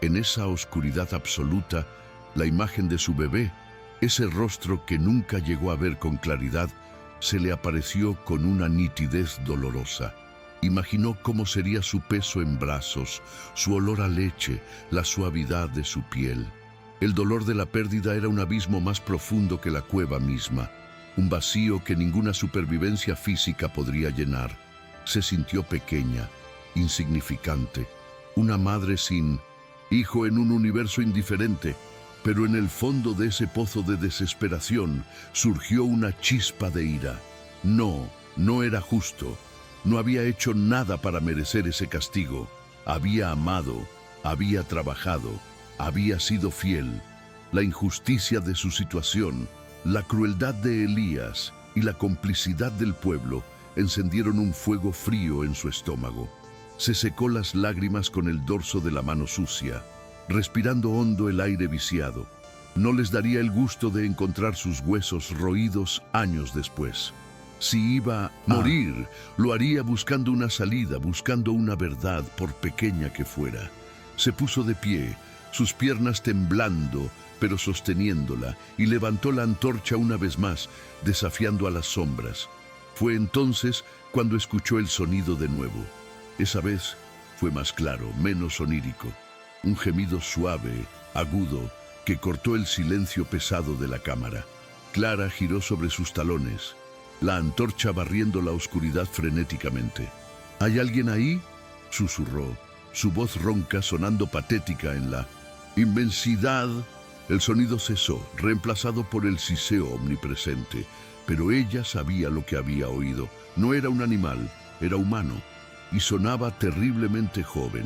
S1: En esa oscuridad absoluta, la imagen de su bebé, ese rostro que nunca llegó a ver con claridad, se le apareció con una nitidez dolorosa. Imaginó cómo sería su peso en brazos, su olor a leche, la suavidad de su piel. El dolor de la pérdida era un abismo más profundo que la cueva misma, un vacío que ninguna supervivencia física podría llenar. Se sintió pequeña, insignificante, una madre sin hijo en un universo indiferente, pero en el fondo de ese pozo de desesperación surgió una chispa de ira. No era justo. No había hecho nada para merecer ese castigo. Había amado, había trabajado, había sido fiel. La injusticia de su situación, la crueldad de Elías y la complicidad del pueblo encendieron un fuego frío en su estómago. Se secó las lágrimas con el dorso de la mano sucia, respirando hondo el aire viciado. No les daría el gusto de encontrar sus huesos roídos años después. Si iba a morir, lo haría buscando una salida, buscando una verdad, por pequeña que fuera. Se puso de pie, sus piernas temblando, pero sosteniéndola, y levantó la antorcha una vez más, desafiando a las sombras. Fue entonces cuando escuchó el sonido de nuevo. Esa vez fue más claro, menos onírico. Un gemido suave, agudo, que cortó el silencio pesado de la cámara. Clara giró sobre sus talones, la antorcha barriendo la oscuridad frenéticamente. ¿Hay alguien ahí?, susurró, su voz ronca sonando patética en la inmensidad. El sonido cesó, reemplazado por el siseo omnipresente, pero ella sabía lo que había oído. No era un animal, era humano, y sonaba terriblemente joven.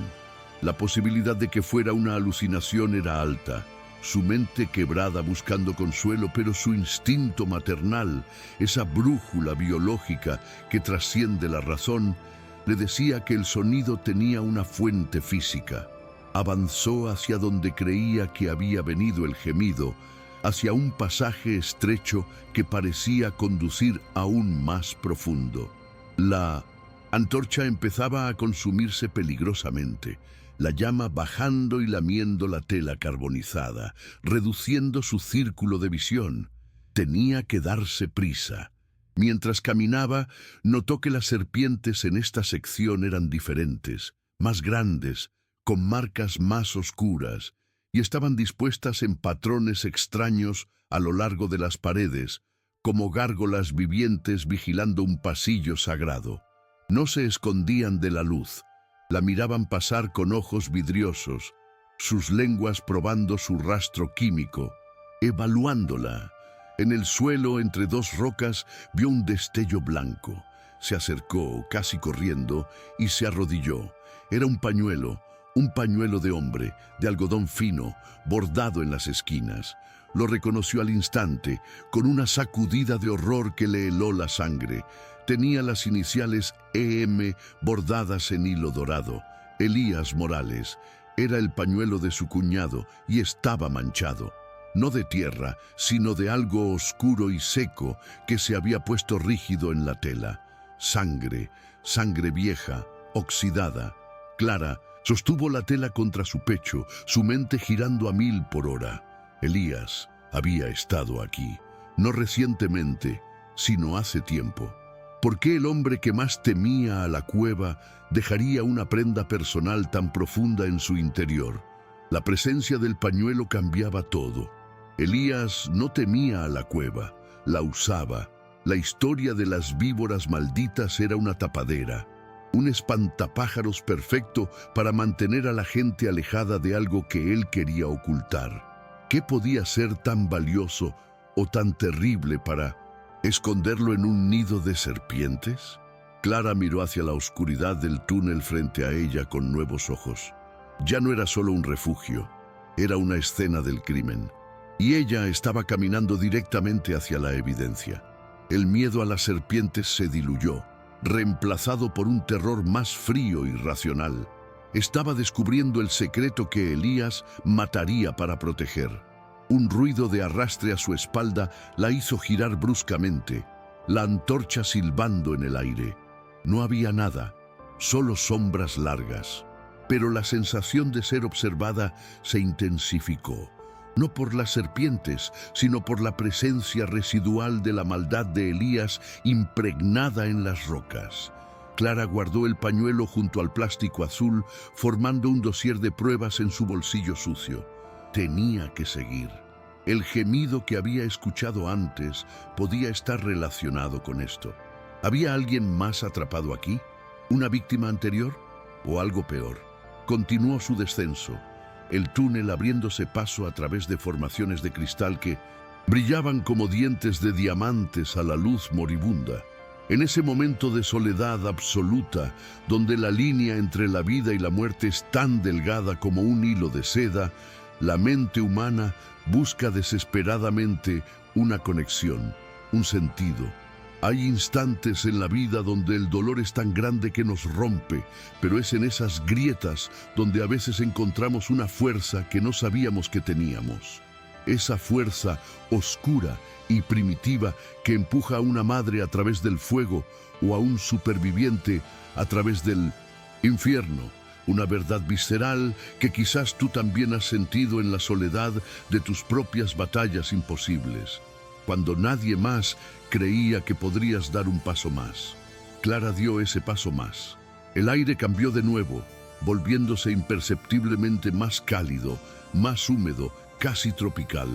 S1: La posibilidad de que fuera una alucinación era alta. Su mente quebrada buscando consuelo, pero su instinto maternal, esa brújula biológica que trasciende la razón, Le decía que el sonido tenía una fuente física. Avanzó hacia donde creía que había venido el gemido, hacia un pasaje estrecho que parecía conducir aún más profundo. La antorcha empezaba a consumirse peligrosamente, la llama bajando y lamiendo la tela carbonizada, reduciendo su círculo de visión. Tenía que darse prisa. Mientras caminaba, notó que las serpientes en esta sección eran diferentes, más grandes, con marcas más oscuras, y estaban dispuestas en patrones extraños a lo largo de las paredes, como gárgolas vivientes vigilando un pasillo sagrado. No se escondían de la luz, la miraban pasar con ojos vidriosos, sus lenguas probando su rastro químico, evaluándola. En el suelo, entre dos rocas, vio un destello blanco. Se acercó, casi corriendo, y se arrodilló. Era un pañuelo de hombre, de algodón fino, bordado en las esquinas. Lo reconoció al instante, con una sacudida de horror que le heló la sangre. Tenía las iniciales EM bordadas en hilo dorado. Elías Morales. Era el pañuelo de su cuñado y estaba manchado. No de tierra, sino de algo oscuro y seco que se había puesto rígido en la tela. Sangre, sangre vieja, oxidada. Clara sostuvo la tela contra su pecho, su mente girando a 1000 por hora. Elías había estado aquí, no recientemente, sino hace tiempo. ¿Por qué el hombre que más temía a la cueva dejaría una prenda personal tan profunda en su interior? La presencia del pañuelo cambiaba todo. Elías no temía a la cueva, la usaba. La historia de las víboras malditas era una tapadera, un espantapájaros perfecto para mantener a la gente alejada de algo que él quería ocultar. ¿Qué podía ser tan valioso o tan terrible para esconderlo en un nido de serpientes? Clara miró hacia la oscuridad del túnel frente a ella con nuevos ojos. Ya no era solo un refugio, era una escena del crimen. Y ella estaba caminando directamente hacia la evidencia. El miedo a las serpientes se diluyó, reemplazado por un terror más frío y racional. Estaba descubriendo el secreto que Elías mataría para proteger. Un ruido de arrastre a su espalda la hizo girar bruscamente, la antorcha silbando en el aire. No había nada, solo sombras largas. Pero la sensación de ser observada se intensificó. No por las serpientes, sino por la presencia residual de la maldad de Elías impregnada en las rocas. Clara guardó el pañuelo junto al plástico azul, formando un dossier de pruebas en su bolsillo sucio. Tenía que seguir. El gemido que había escuchado antes podía estar relacionado con esto. ¿Había alguien más atrapado aquí? ¿Una víctima anterior? ¿O algo peor? Continuó su descenso, el túnel abriéndose paso a través de formaciones de cristal que brillaban como dientes de diamantes a la luz moribunda. En ese momento de soledad absoluta, donde la línea entre la vida y la muerte es tan delgada como un hilo de seda, la mente humana busca desesperadamente una conexión, un sentido. Hay instantes en la vida donde el dolor es tan grande que nos rompe, pero es en esas grietas donde a veces encontramos una fuerza que no sabíamos que teníamos. Esa fuerza oscura y primitiva que empuja a una madre a través del fuego o a un superviviente a través del infierno. Una verdad visceral que quizás tú también has sentido en la soledad de tus propias batallas imposibles, cuando nadie más creía que podrías dar un paso más. Clara dio ese paso más. El aire cambió de nuevo, volviéndose imperceptiblemente más cálido, más húmedo, casi tropical.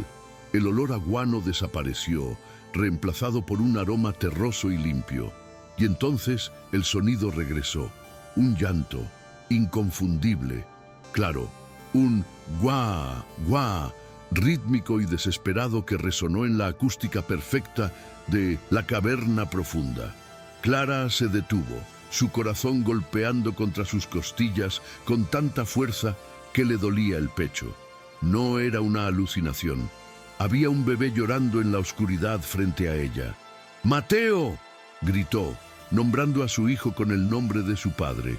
S1: El olor a guano desapareció, reemplazado por un aroma terroso y limpio. Y entonces el sonido regresó, un llanto inconfundible, claro, un guá, guá, rítmico y desesperado que resonó en la acústica perfecta de la caverna profunda. Clara se detuvo, su corazón golpeando contra sus costillas con tanta fuerza que le dolía el pecho. No era una alucinación. Había un bebé llorando en la oscuridad frente a ella. ¡Mateo!, gritó. nombrando a su hijo con el nombre de su padre.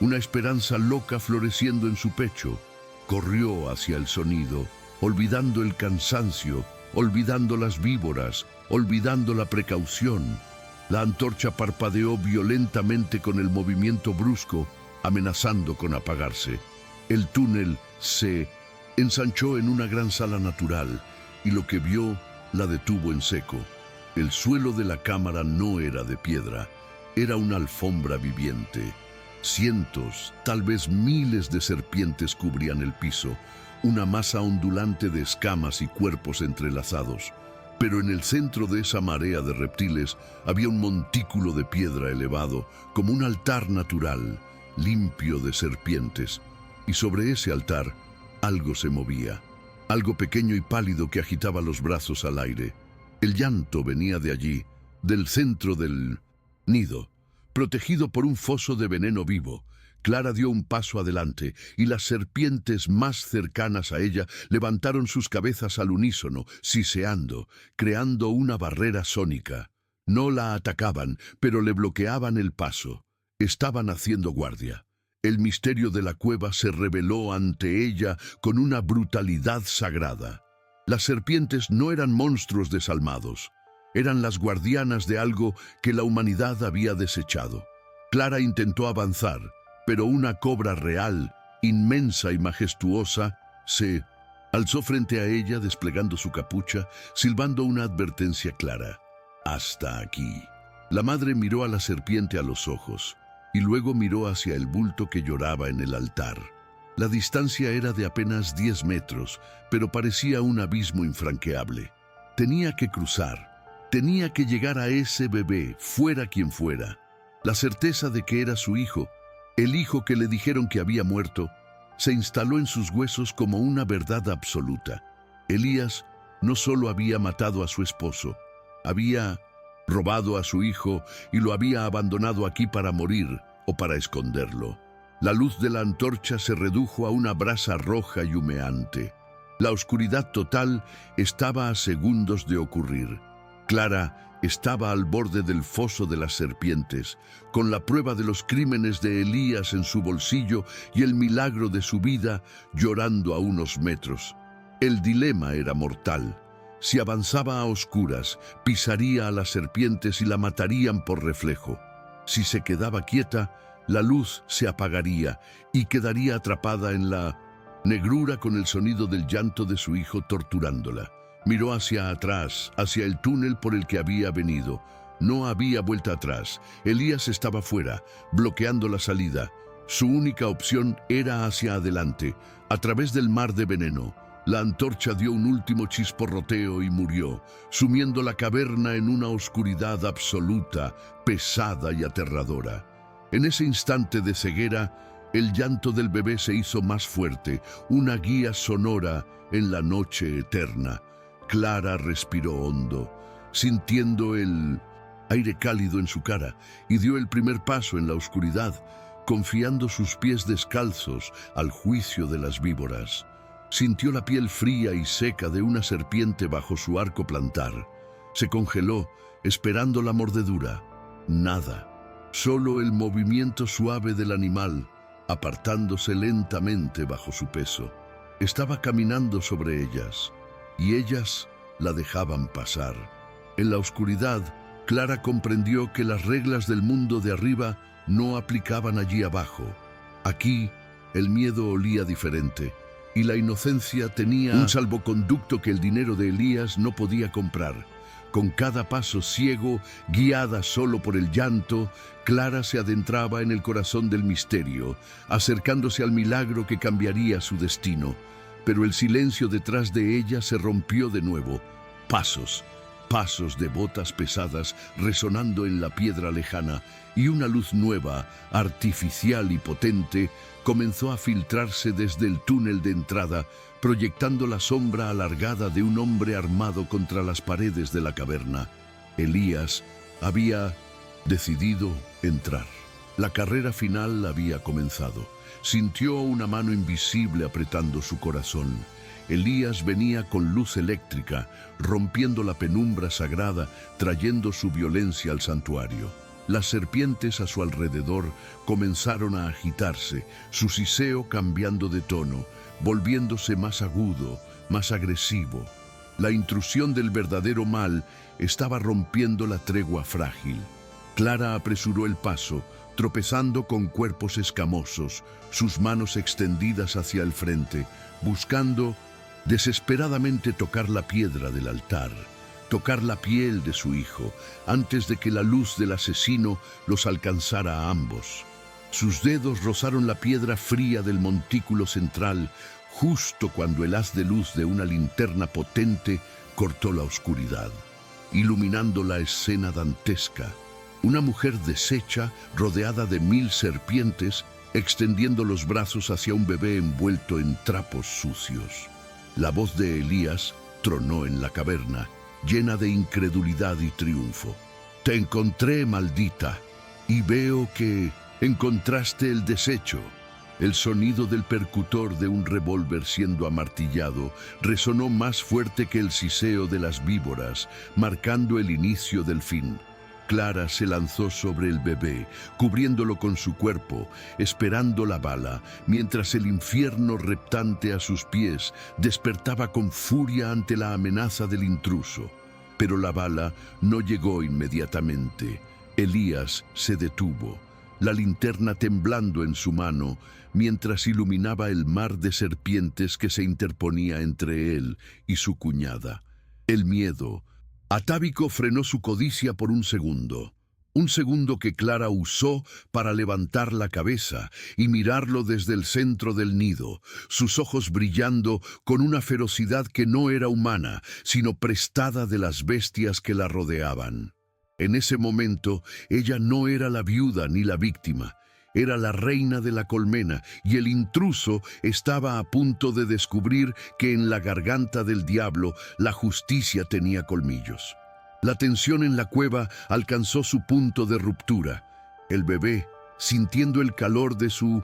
S1: Una esperanza loca floreciendo en su pecho. Corrió hacia el sonido, olvidando el cansancio, olvidando las víboras, olvidando la precaución. La antorcha parpadeó violentamente con el movimiento brusco, amenazando con apagarse. El túnel se ensanchó en una gran sala natural, y lo que vio la detuvo en seco. El suelo de la cámara no era de piedra, era una alfombra viviente. Cientos, tal vez miles de serpientes cubrían el piso, una masa ondulante de escamas y cuerpos entrelazados. Pero en el centro de esa marea de reptiles había un montículo de piedra elevado, como un altar natural, limpio de serpientes. Y sobre ese altar algo se movía, algo pequeño y pálido que agitaba los brazos al aire. El llanto venía de allí, del centro del nido, protegido por un foso de veneno vivo. Clara dio un paso adelante y las serpientes más cercanas a ella levantaron sus cabezas al unísono, siseando, creando una barrera sónica. No la atacaban, pero le bloqueaban el paso. Estaban haciendo guardia. El misterio de la cueva se reveló ante ella con una brutalidad sagrada. Las serpientes no eran monstruos desalmados. Eran las guardianas de algo que la humanidad había desechado. Clara intentó avanzar, pero una cobra real, inmensa y majestuosa, se alzó frente a ella desplegando su capucha, silbando una advertencia clara. Hasta aquí. La madre miró a la serpiente a los ojos y luego miró hacia el bulto que lloraba en el altar. La distancia era de apenas 10 metros, pero parecía un abismo infranqueable. Tenía que cruzar, tenía que llegar a ese bebé, fuera quien fuera. La certeza de que era su hijo, el hijo que le dijeron que había muerto, se instaló en sus huesos como una verdad absoluta. Elías no solo había matado a su esposo, había robado a su hijo y lo había abandonado aquí para morir o para esconderlo. La luz de la antorcha se redujo a una brasa roja y humeante. La oscuridad total estaba a segundos de ocurrir. Clara estaba al borde del foso de las serpientes, con la prueba de los crímenes de Elías en su bolsillo y el milagro de su vida llorando a unos metros. El dilema era mortal. Si avanzaba a oscuras, pisaría a las serpientes y la matarían por reflejo. Si se quedaba quieta, la luz se apagaría y quedaría atrapada en la negrura con el sonido del llanto de su hijo torturándola. Miró hacia atrás, hacia el túnel por el que había venido. No había vuelta atrás. Elías estaba fuera, bloqueando la salida. Su única opción era hacia adelante, a través del mar de veneno. La antorcha dio un último chisporroteo y murió, sumiendo la caverna en una oscuridad absoluta, pesada y aterradora. En ese instante de ceguera, el llanto del bebé se hizo más fuerte, una guía sonora en la noche eterna. Clara respiró hondo, sintiendo el aire cálido en su cara, y dio el primer paso en la oscuridad, confiando sus pies descalzos al juicio de las víboras. Sintió la piel fría y seca de una serpiente bajo su arco plantar. Se congeló, esperando la mordedura. Nada, solo el movimiento suave del animal, apartándose lentamente bajo su peso. Estaba caminando sobre ellas, y ellas la dejaban pasar. En la oscuridad, Clara comprendió que las reglas del mundo de arriba no aplicaban allí abajo. Aquí, el miedo olía diferente, y la inocencia tenía un salvoconducto que el dinero de Elías no podía comprar. Con cada paso ciego, guiada solo por el llanto, Clara se adentraba en el corazón del misterio, acercándose al milagro que cambiaría su destino. Pero el silencio detrás de ella se rompió de nuevo. Pasos, pasos de botas pesadas resonando en la piedra lejana, y una luz nueva, artificial y potente, comenzó a filtrarse desde el túnel de entrada, proyectando la sombra alargada de un hombre armado contra las paredes de la caverna. Elías había decidido entrar. La carrera final había comenzado. Sintió una mano invisible apretando su corazón. Elías venía con luz eléctrica, rompiendo la penumbra sagrada, trayendo su violencia al santuario. Las serpientes a su alrededor comenzaron a agitarse, su siseo cambiando de tono, volviéndose más agudo, más agresivo. La intrusión del verdadero mal estaba rompiendo la tregua frágil. Clara apresuró el paso, tropezando con cuerpos escamosos, sus manos extendidas hacia el frente, buscando desesperadamente tocar la piedra del altar, tocar la piel de su hijo, antes de que la luz del asesino los alcanzara a ambos. Sus dedos rozaron la piedra fría del montículo central, justo cuando el haz de luz de una linterna potente cortó la oscuridad, iluminando la escena dantesca. Una mujer deshecha, rodeada de 1000 serpientes, extendiendo los brazos hacia un bebé envuelto en trapos sucios. La voz de Elías tronó en la caverna, llena de incredulidad y triunfo. «Te encontré, maldita, y veo que encontraste el desecho». El sonido del percutor de un revólver siendo amartillado resonó más fuerte que el siseo de las víboras, marcando el inicio del fin. Clara se lanzó sobre el bebé, cubriéndolo con su cuerpo, esperando la bala, mientras el infierno reptante a sus pies despertaba con furia ante la amenaza del intruso. Pero la bala no llegó inmediatamente. Elías se detuvo, la linterna temblando en su mano, mientras iluminaba el mar de serpientes que se interponía entre él y su cuñada. El miedo atávico frenó su codicia por un segundo que Clara usó para levantar la cabeza y mirarlo desde el centro del nido, sus ojos brillando con una ferocidad que no era humana, sino prestada de las bestias que la rodeaban. En ese momento, ella no era la viuda ni la víctima, era la reina de la colmena, y el intruso estaba a punto de descubrir que en la garganta del diablo la justicia tenía colmillos. La tensión en la cueva alcanzó su punto de ruptura. El bebé, sintiendo el calor de su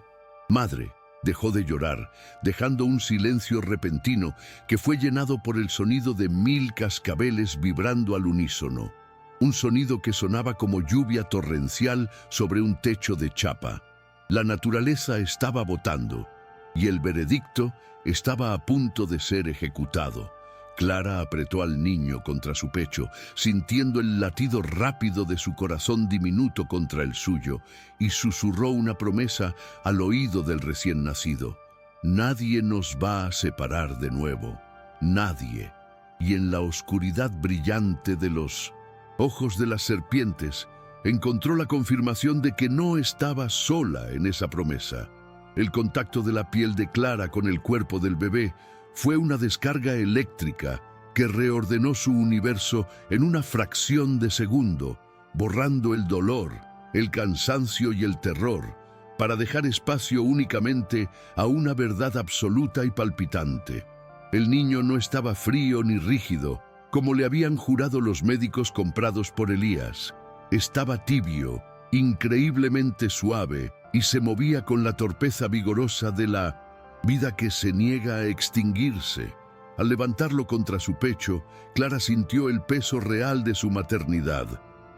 S1: madre, dejó de llorar, dejando un silencio repentino que fue llenado por el sonido de 1000 cascabeles vibrando al unísono. Un sonido que sonaba como lluvia torrencial sobre un techo de chapa. La naturaleza estaba votando, y el veredicto estaba a punto de ser ejecutado. Clara apretó al niño contra su pecho, sintiendo el latido rápido de su corazón diminuto contra el suyo, y susurró una promesa al oído del recién nacido. «Nadie nos va a separar de nuevo, nadie». Y en la oscuridad brillante de los ojos de las serpientes, encontró la confirmación de que no estaba sola en esa promesa. El contacto de la piel de Clara con el cuerpo del bebé fue una descarga eléctrica que reordenó su universo en una fracción de segundo, borrando el dolor, el cansancio y el terror, para dejar espacio únicamente a una verdad absoluta y palpitante. El niño no estaba frío ni rígido, como le habían jurado los médicos comprados por Elías. Estaba tibio, increíblemente suave, y se movía con la torpeza vigorosa de la vida que se niega a extinguirse. Al levantarlo contra su pecho, Clara sintió el peso real de su maternidad,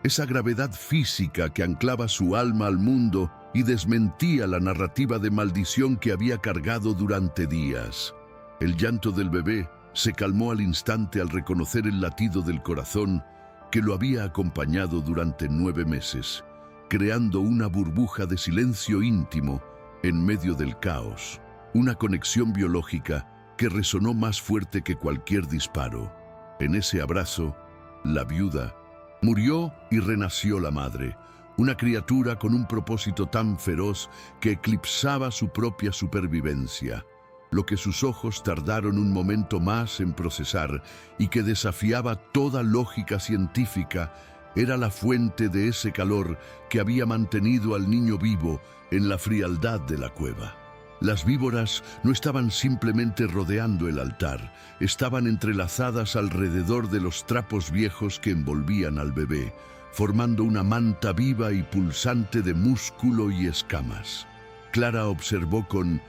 S1: esa gravedad física que anclaba su alma al mundo y desmentía la narrativa de maldición que había cargado durante días. El llanto del bebé se calmó al instante al reconocer el latido del corazón que lo había acompañado durante 9 meses, creando una burbuja de silencio íntimo en medio del caos, una conexión biológica que resonó más fuerte que cualquier disparo. En ese abrazo, la viuda murió y renació la madre, una criatura con un propósito tan feroz que eclipsaba su propia supervivencia. Lo que sus ojos tardaron un momento más en procesar y que desafiaba toda lógica científica era la fuente de ese calor que había mantenido al niño vivo en la frialdad de la cueva. Las víboras no estaban simplemente rodeando el altar, estaban entrelazadas alrededor de los trapos viejos que envolvían al bebé, formando una manta viva y pulsante de músculo y escamas. Clara observó con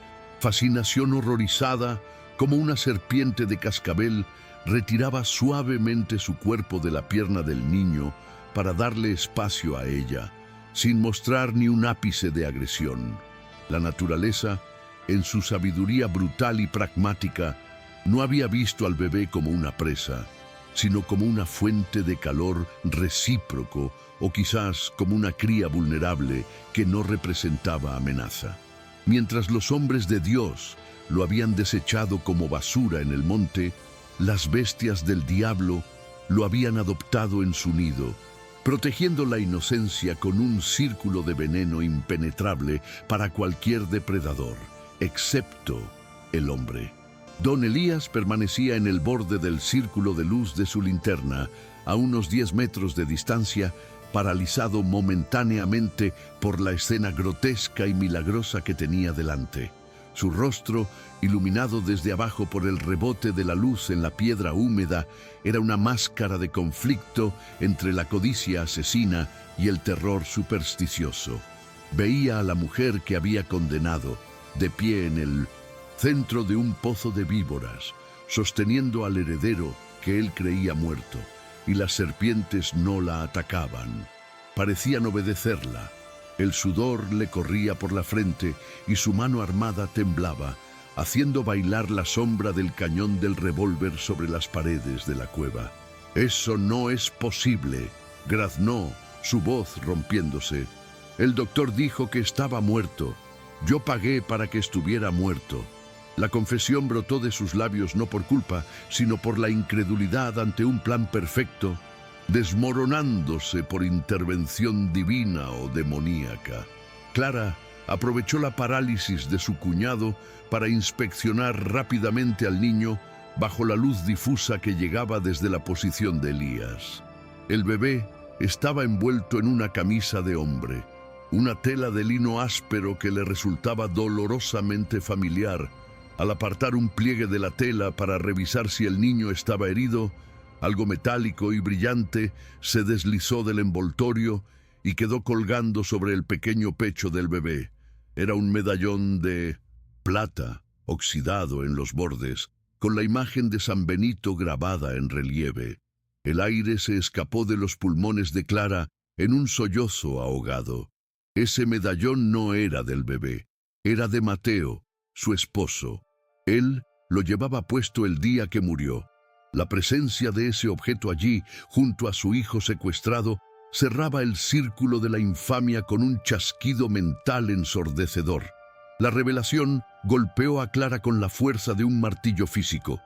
S1: fascinación horrorizada cómo una serpiente de cascabel retiraba suavemente su cuerpo de la pierna del niño para darle espacio a ella, sin mostrar ni un ápice de agresión. La naturaleza, en su sabiduría brutal y pragmática, no había visto al bebé como una presa, sino como una fuente de calor recíproco o quizás como una cría vulnerable que no representaba amenaza. Mientras los hombres de Dios lo habían desechado como basura en el monte, las bestias del diablo lo habían adoptado en su nido, protegiendo la inocencia con un círculo de veneno impenetrable para cualquier depredador, excepto el hombre. Don Elías permanecía en el borde del círculo de luz de su linterna, a unos 10 metros de distancia, paralizado momentáneamente por la escena grotesca y milagrosa que tenía delante. Su rostro, iluminado desde abajo por el rebote de la luz en la piedra húmeda, era una máscara de conflicto entre la codicia asesina y el terror supersticioso. Veía a la mujer que había condenado, de pie en el centro de un pozo de víboras, sosteniendo al heredero que él creía muerto, y las serpientes no la atacaban. Parecían obedecerla. El sudor le corría por la frente y su mano armada temblaba, haciendo bailar la sombra del cañón del revólver sobre las paredes de la cueva. «Eso no es posible», graznó, su voz rompiéndose. «El doctor dijo que estaba muerto. Yo pagué para que estuviera muerto». La confesión brotó de sus labios no por culpa, sino por la incredulidad ante un plan perfecto, desmoronándose por intervención divina o demoníaca. Clara aprovechó la parálisis de su cuñado para inspeccionar rápidamente al niño bajo la luz difusa que llegaba desde la posición de Elías. El bebé estaba envuelto en una camisa de hombre, una tela de lino áspero que le resultaba dolorosamente familiar. Al apartar un pliegue de la tela para revisar si el niño estaba herido, algo metálico y brillante se deslizó del envoltorio y quedó colgando sobre el pequeño pecho del bebé. Era un medallón de plata, oxidado en los bordes, con la imagen de San Benito grabada en relieve. El aire se escapó de los pulmones de Clara en un sollozo ahogado. Ese medallón no era del bebé, era de Mateo, su esposo. Él lo llevaba puesto el día que murió. La presencia de ese objeto allí, junto a su hijo secuestrado, cerraba el círculo de la infamia con un chasquido mental ensordecedor. La revelación golpeó a Clara con la fuerza de un martillo físico.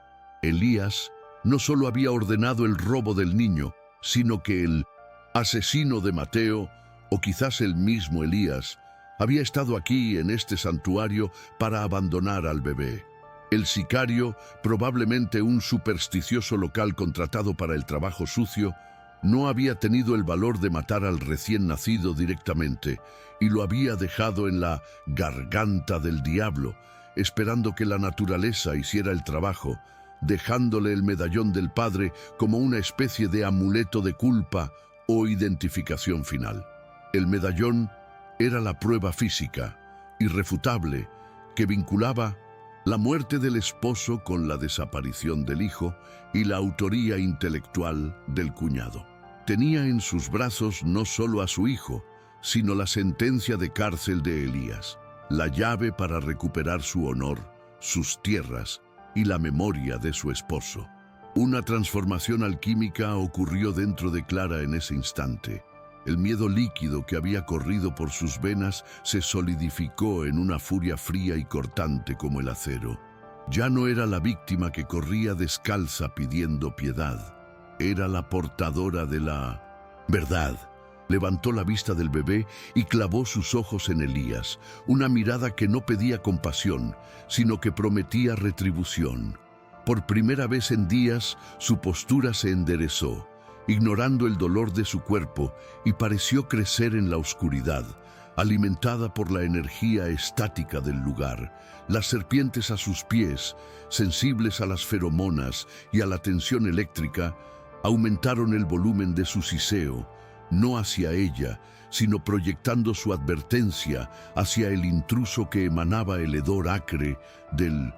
S1: Elías no solo había ordenado el robo del niño, sino que el asesino de Mateo, o quizás el mismo Elías, había estado aquí en este santuario para abandonar al bebé. El sicario, probablemente un supersticioso local contratado para el trabajo sucio, no había tenido el valor de matar al recién nacido directamente y lo había dejado en la garganta del diablo, esperando que la naturaleza hiciera el trabajo, dejándole el medallón del padre como una especie de amuleto de culpa o identificación final. El medallón era la prueba física, irrefutable, que vinculaba la muerte del esposo con la desaparición del hijo y la autoría intelectual del cuñado. Tenía en sus brazos no solo a su hijo, sino la sentencia de cárcel de Elías, la llave para recuperar su honor, sus tierras y la memoria de su esposo. Una transformación alquímica ocurrió dentro de Clara en ese instante. El miedo líquido que había corrido por sus venas se solidificó en una furia fría y cortante como el acero. Ya no era la víctima que corría descalza pidiendo piedad. Era la portadora de la verdad. Levantó la vista del bebé y clavó sus ojos en Elías, una mirada que no pedía compasión, sino que prometía retribución. Por primera vez en días, su postura se enderezó, ignorando el dolor de su cuerpo, y pareció crecer en la oscuridad, alimentada por la energía estática del lugar. Las serpientes a sus pies, sensibles a las feromonas y a la tensión eléctrica, aumentaron el volumen de su siseo, no hacia ella, sino proyectando su advertencia hacia el intruso que emanaba el hedor acre del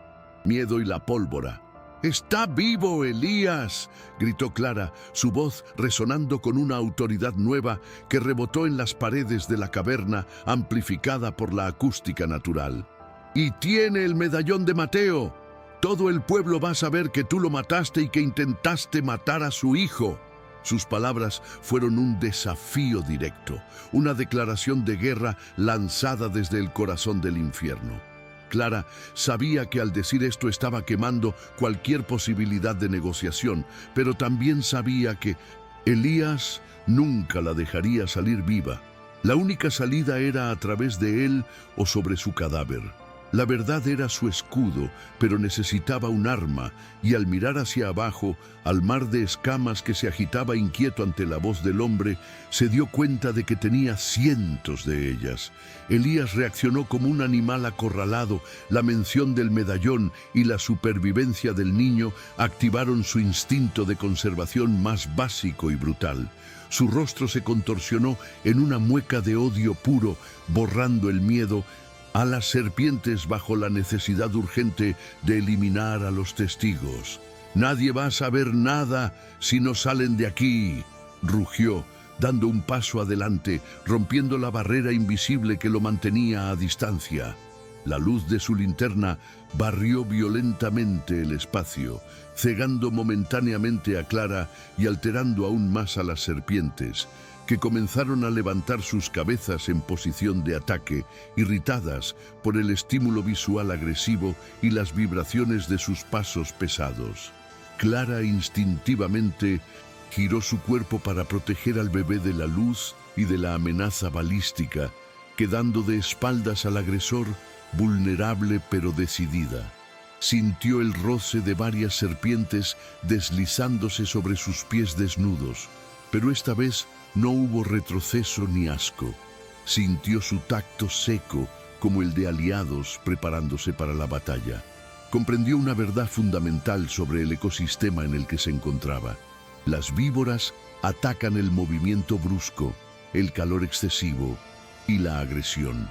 S1: miedo y la pólvora. «¡Está vivo, Elías!», gritó Clara, su voz resonando con una autoridad nueva que rebotó en las paredes de la caverna, amplificada por la acústica natural. «¡Y tiene el medallón de Mateo! Todo el pueblo va a saber que tú lo mataste y que intentaste matar a su hijo». Sus palabras fueron un desafío directo, una declaración de guerra lanzada desde el corazón del infierno. Clara sabía que al decir esto estaba quemando cualquier posibilidad de negociación, pero también sabía que Elías nunca la dejaría salir viva. La única salida era a través de él o sobre su cadáver. La verdad era su escudo, pero necesitaba un arma, y al mirar hacia abajo, al mar de escamas que se agitaba inquieto ante la voz del hombre, se dio cuenta de que tenía cientos de ellas. Elías reaccionó como un animal acorralado. La mención del medallón y la supervivencia del niño activaron su instinto de conservación más básico y brutal. Su rostro se contorsionó en una mueca de odio puro, borrando el miedo a las serpientes bajo la necesidad urgente de eliminar a los testigos. «Nadie va a saber nada si no salen de aquí», rugió, dando un paso adelante, rompiendo la barrera invisible que lo mantenía a distancia. La luz de su linterna barrió violentamente el espacio, cegando momentáneamente a Clara y alterando aún más a las serpientes, que comenzaron a levantar sus cabezas en posición de ataque, irritadas por el estímulo visual agresivo y las vibraciones de sus pasos pesados. Clara instintivamente giró su cuerpo para proteger al bebé de la luz y de la amenaza balística, quedando de espaldas al agresor, vulnerable pero decidida. Sintió el roce de varias serpientes deslizándose sobre sus pies desnudos, pero esta vez no hubo retroceso ni asco. Sintió su tacto seco, como el de aliados preparándose para la batalla. Comprendió una verdad fundamental sobre el ecosistema en el que se encontraba. Las víboras atacan el movimiento brusco, el calor excesivo y la agresión.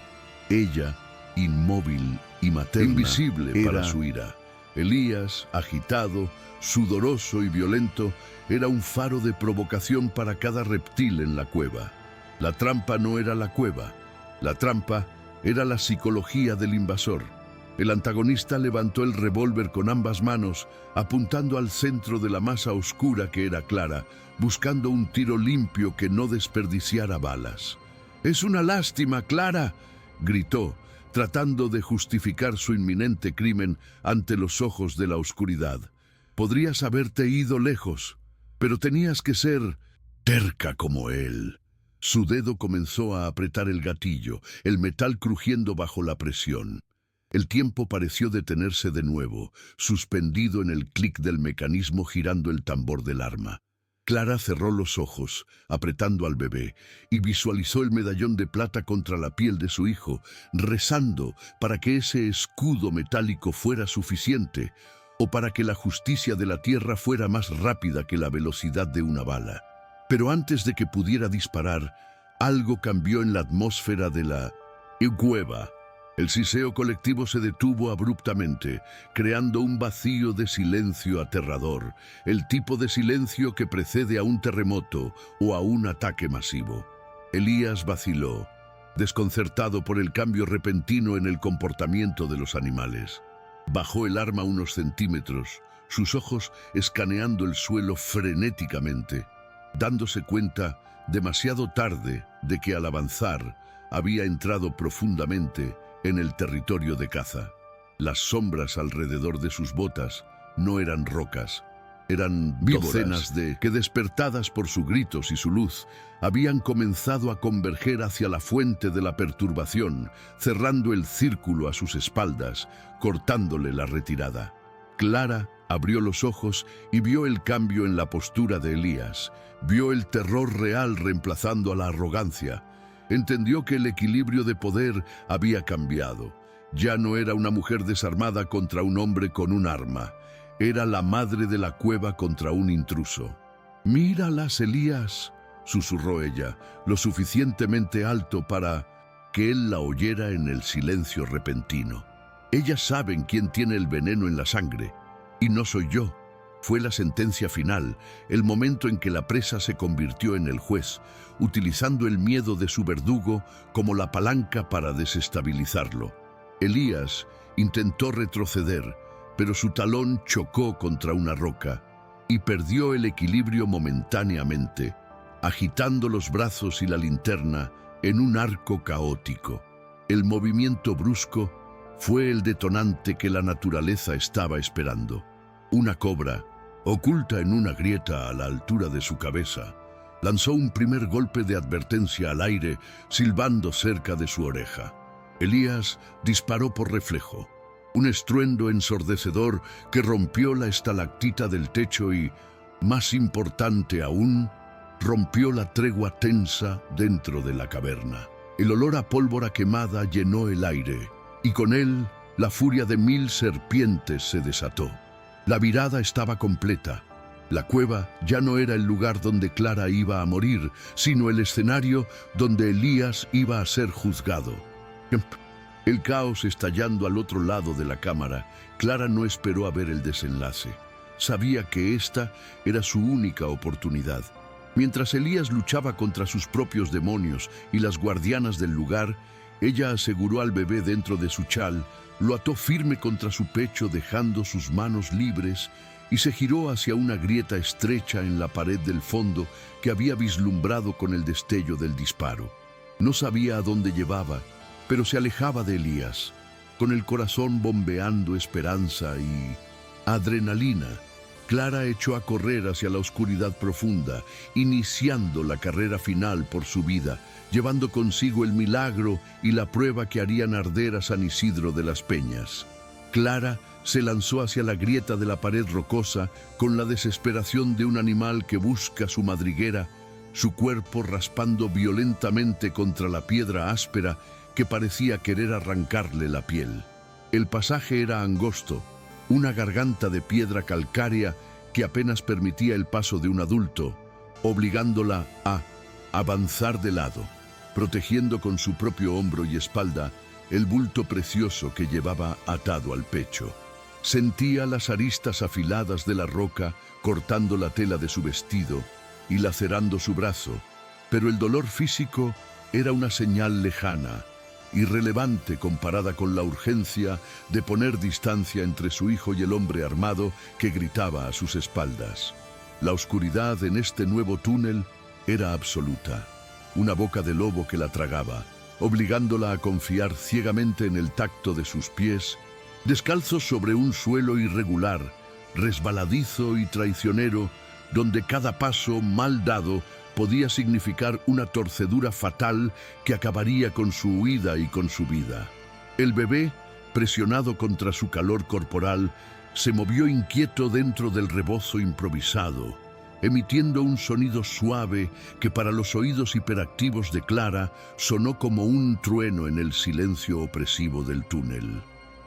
S1: Ella, inmóvil y materna, invisible para su ira. Elías, agitado, sudoroso y violento, era un faro de provocación para cada reptil en la cueva. La trampa no era la cueva, la trampa era la psicología del invasor. El antagonista levantó el revólver con ambas manos, apuntando al centro de la masa oscura que era Clara, buscando un tiro limpio que no desperdiciara balas. «¡Es una lástima, Clara!», gritó, tratando de justificar su inminente crimen ante los ojos de la oscuridad. «Podrías haberte ido lejos, pero tenías que ser terca como él». Su dedo comenzó a apretar el gatillo, el metal crujiendo bajo la presión. El tiempo pareció detenerse de nuevo, suspendido en el clic del mecanismo girando el tambor del arma. Clara cerró los ojos, apretando al bebé, y visualizó el medallón de plata contra la piel de su hijo, rezando para que ese escudo metálico fuera suficiente, o para que la justicia de la tierra fuera más rápida que la velocidad de una bala. Pero antes de que pudiera disparar, algo cambió en la atmósfera de la cueva. El siseo colectivo se detuvo abruptamente, creando un vacío de silencio aterrador, el tipo de silencio que precede a un terremoto o a un ataque masivo. Elías vaciló, desconcertado por el cambio repentino en el comportamiento de los animales. Bajó el arma unos centímetros, sus ojos escaneando el suelo frenéticamente, dándose cuenta, demasiado tarde, de que al avanzar había entrado profundamente en el territorio de caza. Las sombras alrededor de sus botas no eran rocas, eran docenas que, despertadas por sus gritos y su luz, habían comenzado a converger hacia la fuente de la perturbación, cerrando el círculo a sus espaldas, cortándole la retirada. Clara abrió los ojos y vio el cambio en la postura de Elías, vio el terror real reemplazando a la arrogancia. Entendió que el equilibrio de poder había cambiado. Ya no era una mujer desarmada contra un hombre con un arma. Era la madre de la cueva contra un intruso. «Míralas, Elías», susurró ella, lo suficientemente alto para que él la oyera en el silencio repentino. «Ellas saben quién tiene el veneno en la sangre. Y no soy yo. Fue la sentencia final, el momento en que la presa se convirtió en el juez, utilizando el miedo de su verdugo como la palanca para desestabilizarlo. Elías intentó retroceder, pero su talón chocó contra una roca y perdió el equilibrio momentáneamente, agitando los brazos y la linterna en un arco caótico. El movimiento brusco fue el detonante que la naturaleza estaba esperando. Una cobra, oculta en una grieta a la altura de su cabeza, lanzó un primer golpe de advertencia al aire, silbando cerca de su oreja. Elías disparó por reflejo. Un estruendo ensordecedor que rompió la estalactita del techo y, más importante aún, rompió la tregua tensa dentro de la caverna. El olor a pólvora quemada llenó el aire, y con él la furia de 1000 serpientes se desató. La virada estaba completa. La cueva ya no era el lugar donde Clara iba a morir, sino el escenario donde Elías iba a ser juzgado. El caos estallando al otro lado de la cámara, Clara no esperó a ver el desenlace. Sabía que esta era su única oportunidad. Mientras Elías luchaba contra sus propios demonios y las guardianas del lugar, ella aseguró al bebé dentro de su chal, lo ató firme contra su pecho dejando sus manos libres y se giró hacia una grieta estrecha en la pared del fondo que había vislumbrado con el destello del disparo. No sabía a dónde llevaba, pero se alejaba de Elías, con el corazón bombeando esperanza y adrenalina. Clara echó a correr hacia la oscuridad profunda, iniciando la carrera final por su vida, llevando consigo el milagro y la prueba que harían arder a San Isidro de las Peñas. Clara se lanzó hacia la grieta de la pared rocosa con la desesperación de un animal que busca su madriguera, su cuerpo raspando violentamente contra la piedra áspera que parecía querer arrancarle la piel. El pasaje era angosto, una garganta de piedra calcárea que apenas permitía el paso de un adulto, obligándola a avanzar de lado, protegiendo con su propio hombro y espalda el bulto precioso que llevaba atado al pecho. Sentía las aristas afiladas de la roca cortando la tela de su vestido y lacerando su brazo, pero el dolor físico era una señal lejana, irrelevante comparada con la urgencia de poner distancia entre su hijo y el hombre armado que gritaba a sus espaldas. La oscuridad en este nuevo túnel era absoluta, una boca de lobo que la tragaba, obligándola a confiar ciegamente en el tacto de sus pies, descalzos sobre un suelo irregular, resbaladizo y traicionero, donde cada paso mal dado podía significar una torcedura fatal que acabaría con su huida y con su vida. El bebé, presionado contra su calor corporal, se movió inquieto dentro del rebozo improvisado, emitiendo un sonido suave que para los oídos hiperactivos de Clara sonó como un trueno en el silencio opresivo del túnel.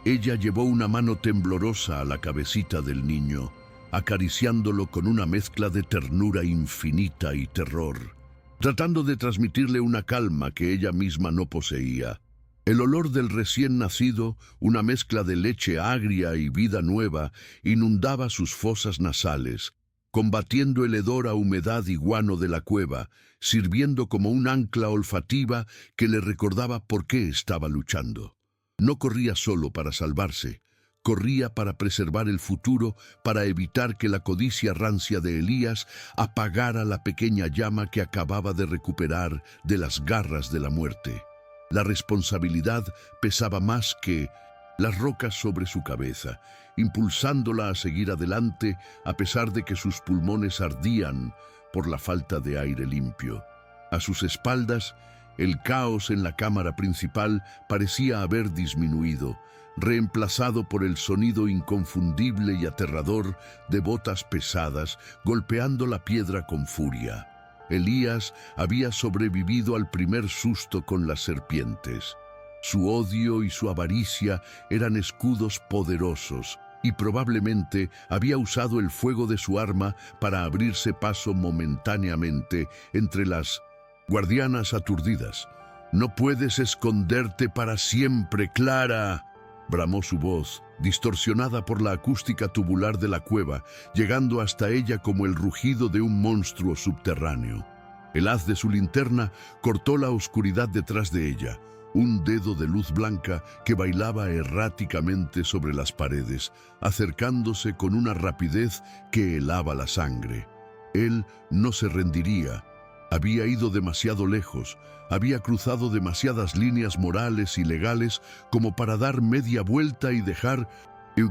S1: Ella llevó una mano temblorosa a la cabecita del niño, acariciándolo con una mezcla de ternura infinita y terror, tratando de transmitirle una calma que ella misma no poseía. El olor del recién nacido, una mezcla de leche agria y vida nueva, inundaba sus fosas nasales, combatiendo el hedor a humedad y guano de la cueva, sirviendo como un ancla olfativa que le recordaba por qué estaba luchando. No corría solo para salvarse, corría para preservar el futuro, para evitar que la codicia rancia de Elías apagara la pequeña llama que acababa de recuperar de las garras de la muerte. La responsabilidad pesaba más que las rocas sobre su cabeza, impulsándola a seguir adelante a pesar de que sus pulmones ardían por la falta de aire limpio. A sus espaldas, el caos en la cámara principal parecía haber disminuido, reemplazado por el sonido inconfundible y aterrador de botas pesadas golpeando la piedra con furia. Elías había sobrevivido al primer susto con las serpientes. Su odio y su avaricia eran escudos poderosos, y probablemente había usado el fuego de su arma para abrirse paso momentáneamente entre las guardianas aturdidas. «No puedes esconderte para siempre, Clara», bramó su voz, distorsionada por la acústica tubular de la cueva, llegando hasta ella como el rugido de un monstruo subterráneo. El haz de su linterna cortó la oscuridad detrás de ella, un dedo de luz blanca que bailaba erráticamente sobre las paredes, acercándose con una rapidez que helaba la sangre. Él no se rendiría. Había ido demasiado lejos, había cruzado demasiadas líneas morales y legales como para dar media vuelta y dejar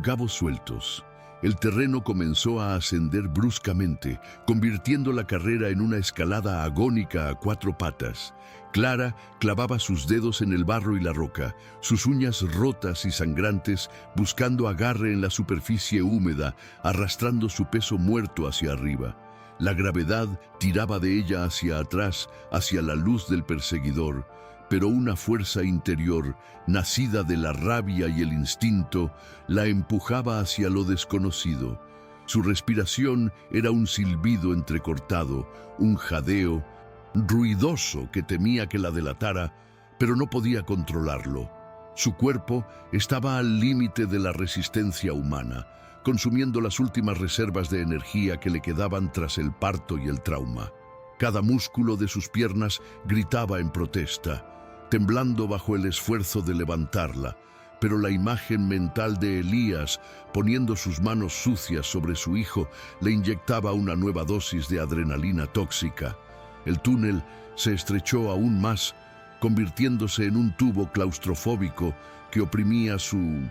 S1: cabos sueltos. El terreno comenzó a ascender bruscamente, convirtiendo la carrera en una escalada agónica a 4 patas. Clara clavaba sus dedos en el barro y la roca, sus uñas rotas y sangrantes, buscando agarre en la superficie húmeda, arrastrando su peso muerto hacia arriba. La gravedad tiraba de ella hacia atrás, hacia la luz del perseguidor, pero una fuerza interior, nacida de la rabia y el instinto, la empujaba hacia lo desconocido. Su respiración era un silbido entrecortado, un jadeo ruidoso que temía que la delatara, pero no podía controlarlo. Su cuerpo estaba al límite de la resistencia humana, consumiendo las últimas reservas de energía que le quedaban tras el parto y el trauma. Cada músculo de sus piernas gritaba en protesta, temblando bajo el esfuerzo de levantarla, pero la imagen mental de Elías, poniendo sus manos sucias sobre su hijo, le inyectaba una nueva dosis de adrenalina tóxica. El túnel se estrechó aún más, convirtiéndose en un tubo claustrofóbico que oprimía su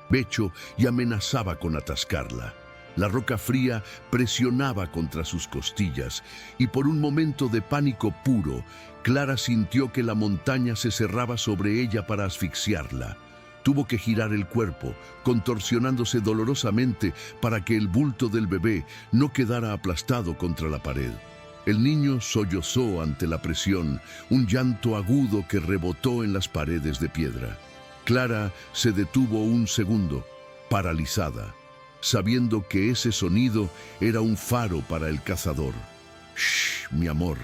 S1: pecho y amenazaba con atascarla. La roca fría presionaba contra sus costillas y por un momento de pánico puro, Clara sintió que la montaña se cerraba sobre ella para asfixiarla. Tuvo que girar el cuerpo, contorsionándose dolorosamente para que el bulto del bebé no quedara aplastado contra la pared. El niño sollozó ante la presión, un llanto agudo que rebotó en las paredes de piedra. Clara se detuvo un segundo, paralizada, sabiendo que ese sonido era un faro para el cazador. «Shh, mi amor»,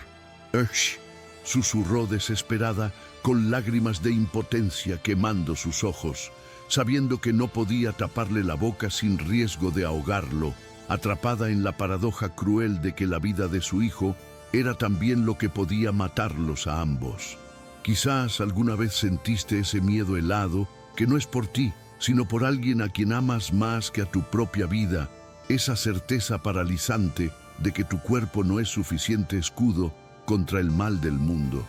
S1: susurró desesperada, con lágrimas de impotencia quemando sus ojos, sabiendo que no podía taparle la boca sin riesgo de ahogarlo, atrapada en la paradoja cruel de que la vida de su hijo era también lo que podía matarlos a ambos. Quizás alguna vez sentiste ese miedo helado que no es por ti, sino por alguien a quien amas más que a tu propia vida, esa certeza paralizante de que tu cuerpo no es suficiente escudo contra el mal del mundo.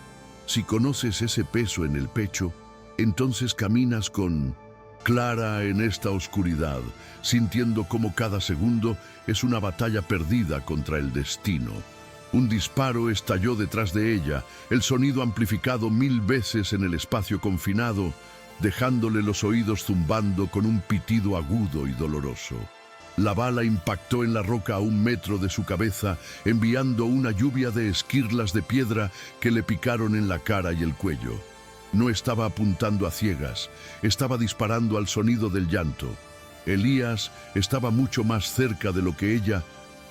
S1: Si conoces ese peso en el pecho, entonces caminas con Clara en esta oscuridad, sintiendo cómo cada segundo es una batalla perdida contra el destino. Un disparo estalló detrás de ella, el sonido amplificado 1000 veces en el espacio confinado, dejándole los oídos zumbando con un pitido agudo y doloroso. La bala impactó en la roca a 1 metro de su cabeza, enviando una lluvia de esquirlas de piedra que le picaron en la cara y el cuello. No estaba apuntando a ciegas, estaba disparando al sonido del llanto. Elías estaba mucho más cerca de lo que ella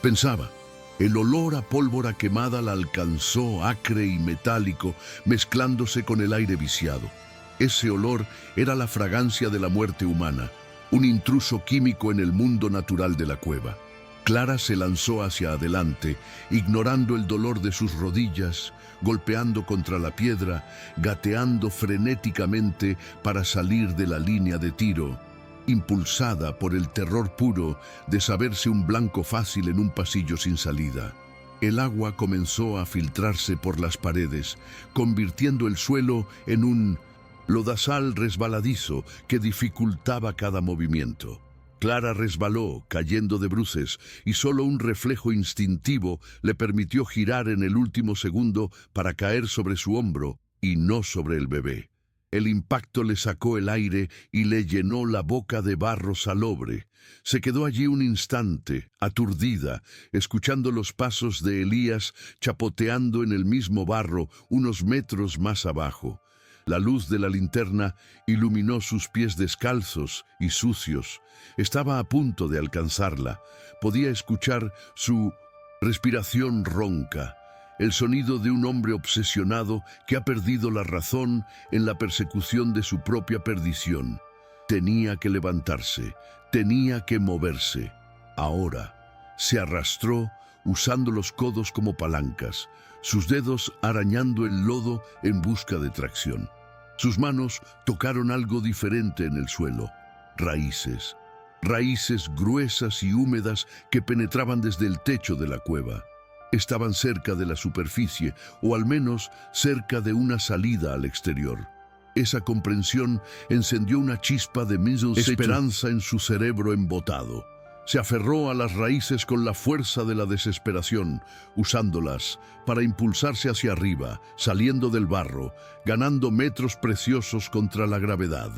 S1: pensaba. El olor a pólvora quemada la alcanzó acre y metálico, mezclándose con el aire viciado. Ese olor era la fragancia de la muerte humana, un intruso químico en el mundo natural de la cueva. Clara se lanzó hacia adelante, ignorando el dolor de sus rodillas, golpeando contra la piedra, gateando frenéticamente para salir de la línea de tiro, impulsada por el terror puro de saberse un blanco fácil en un pasillo sin salida. El agua comenzó a filtrarse por las paredes, convirtiendo el suelo en un lodazal resbaladizo que dificultaba cada movimiento. Clara resbaló, cayendo de bruces, y solo un reflejo instintivo le permitió girar en el último segundo para caer sobre su hombro y no sobre el bebé. El impacto le sacó el aire y le llenó la boca de barro salobre. Se quedó allí un instante, aturdida, escuchando los pasos de Elías chapoteando en el mismo barro unos metros más abajo. La luz de la linterna iluminó sus pies descalzos y sucios. Estaba a punto de alcanzarla. Podía escuchar su respiración ronca, el sonido de un hombre obsesionado que ha perdido la razón en la persecución de su propia perdición. Tenía que levantarse, tenía que moverse. Ahora se arrastró usando los codos como palancas, sus dedos arañando el lodo en busca de tracción. Sus manos tocaron algo diferente en el suelo, raíces. Raíces gruesas y húmedas que penetraban desde el techo de la cueva. Estaban cerca de la superficie, o al menos cerca de una salida al exterior. Esa comprensión encendió una chispa de esperanza en su cerebro embotado. Se aferró a las raíces con la fuerza de la desesperación, usándolas para impulsarse hacia arriba, saliendo del barro, ganando metros preciosos contra la gravedad.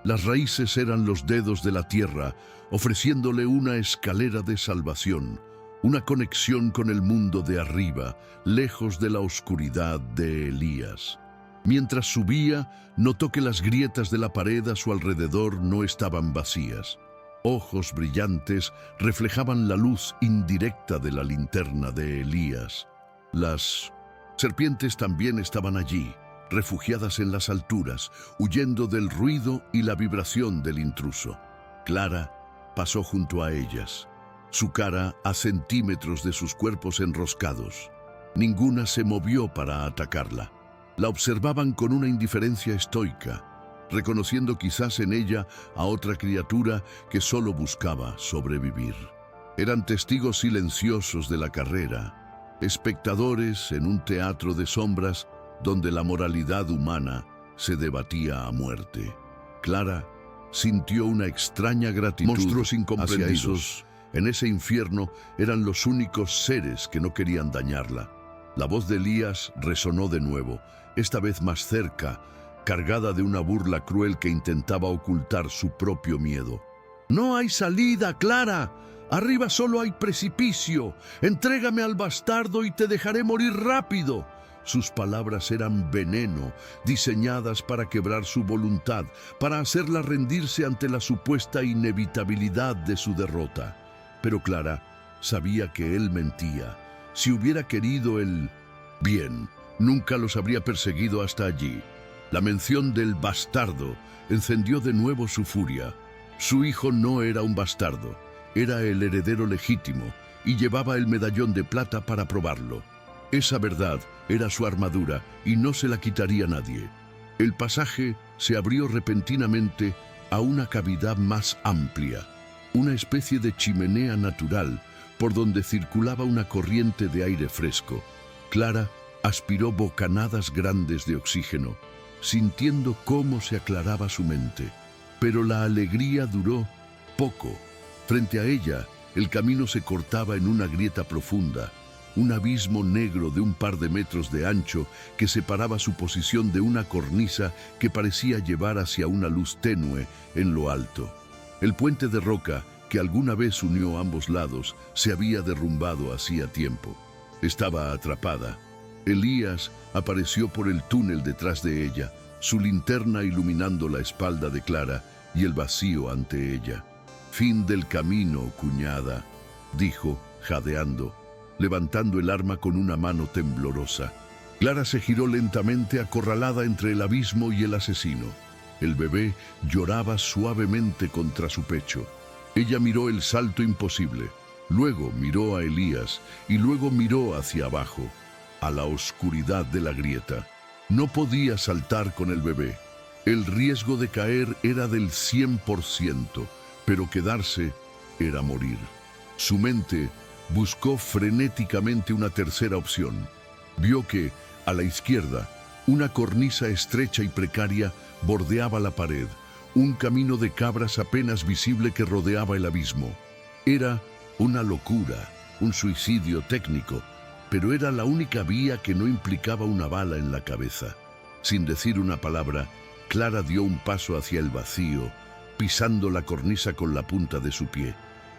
S1: Las raíces eran los dedos de la tierra, ofreciéndole una escalera de salvación, una conexión con el mundo de arriba, lejos de la oscuridad de Elías. Mientras subía, notó que las grietas de la pared a su alrededor no estaban vacías. Ojos brillantes reflejaban la luz indirecta de la linterna de Elías. Las serpientes también estaban allí, refugiadas en las alturas, huyendo del ruido y la vibración del intruso. Clara pasó junto a ellas, su cara a centímetros de sus cuerpos enroscados. Ninguna se movió para atacarla. La observaban con una indiferencia estoica, reconociendo quizás en ella a otra criatura que solo buscaba sobrevivir. Eran testigos silenciosos de la carrera, espectadores en un teatro de sombras donde la moralidad humana se debatía a muerte. Clara sintió una extraña gratitud. Monstruos incomprendidos hacia esos. En ese infierno eran los únicos seres que no querían dañarla. La voz de Elías resonó de nuevo, esta vez más cerca, cargada de una burla cruel que intentaba ocultar su propio miedo. «No hay salida, Clara. Arriba solo hay precipicio. Entrégame al bastardo y te dejaré morir rápido». Sus palabras eran veneno, diseñadas para quebrar su voluntad, para hacerla rendirse ante la supuesta inevitabilidad de su derrota. Pero Clara sabía que él mentía. Si hubiera querido el bien, nunca los habría perseguido hasta allí. La mención del bastardo encendió de nuevo su furia. Su hijo no era un bastardo, era el heredero legítimo y llevaba el medallón de plata para probarlo. Esa verdad era su armadura y no se la quitaría nadie. El pasaje se abrió repentinamente a una cavidad más amplia, una especie de chimenea natural por donde circulaba una corriente de aire fresco. Clara aspiró bocanadas grandes de oxígeno, sintiendo cómo se aclaraba su mente. Pero la alegría duró poco. Frente a ella, el camino se cortaba en una grieta profunda, un abismo negro de un par de metros de ancho que separaba su posición de una cornisa que parecía llevar hacia una luz tenue en lo alto. El puente de roca que alguna vez unió ambos lados se había derrumbado hacía tiempo. Estaba atrapada. Elías apareció por el túnel detrás de ella, su linterna iluminando la espalda de Clara y el vacío ante ella. «Fin del camino, cuñada», dijo, jadeando, levantando el arma con una mano temblorosa. Clara se giró lentamente, acorralada entre el abismo y el asesino. El bebé lloraba suavemente contra su pecho. Ella miró el salto imposible, luego miró a Elías y luego miró hacia abajo, a la oscuridad de la grieta. No podía saltar con el bebé. El riesgo de caer era del 100%, pero quedarse era morir. Su mente buscó frenéticamente una tercera opción. Vio que, a la izquierda, una cornisa estrecha y precaria bordeaba la pared, un camino de cabras apenas visible que rodeaba el abismo. Era una locura, un suicidio técnico, pero era la única vía que no implicaba una bala en la cabeza. Sin decir una palabra, Clara dio un paso hacia el vacío, pisando la cornisa con la punta de su pie.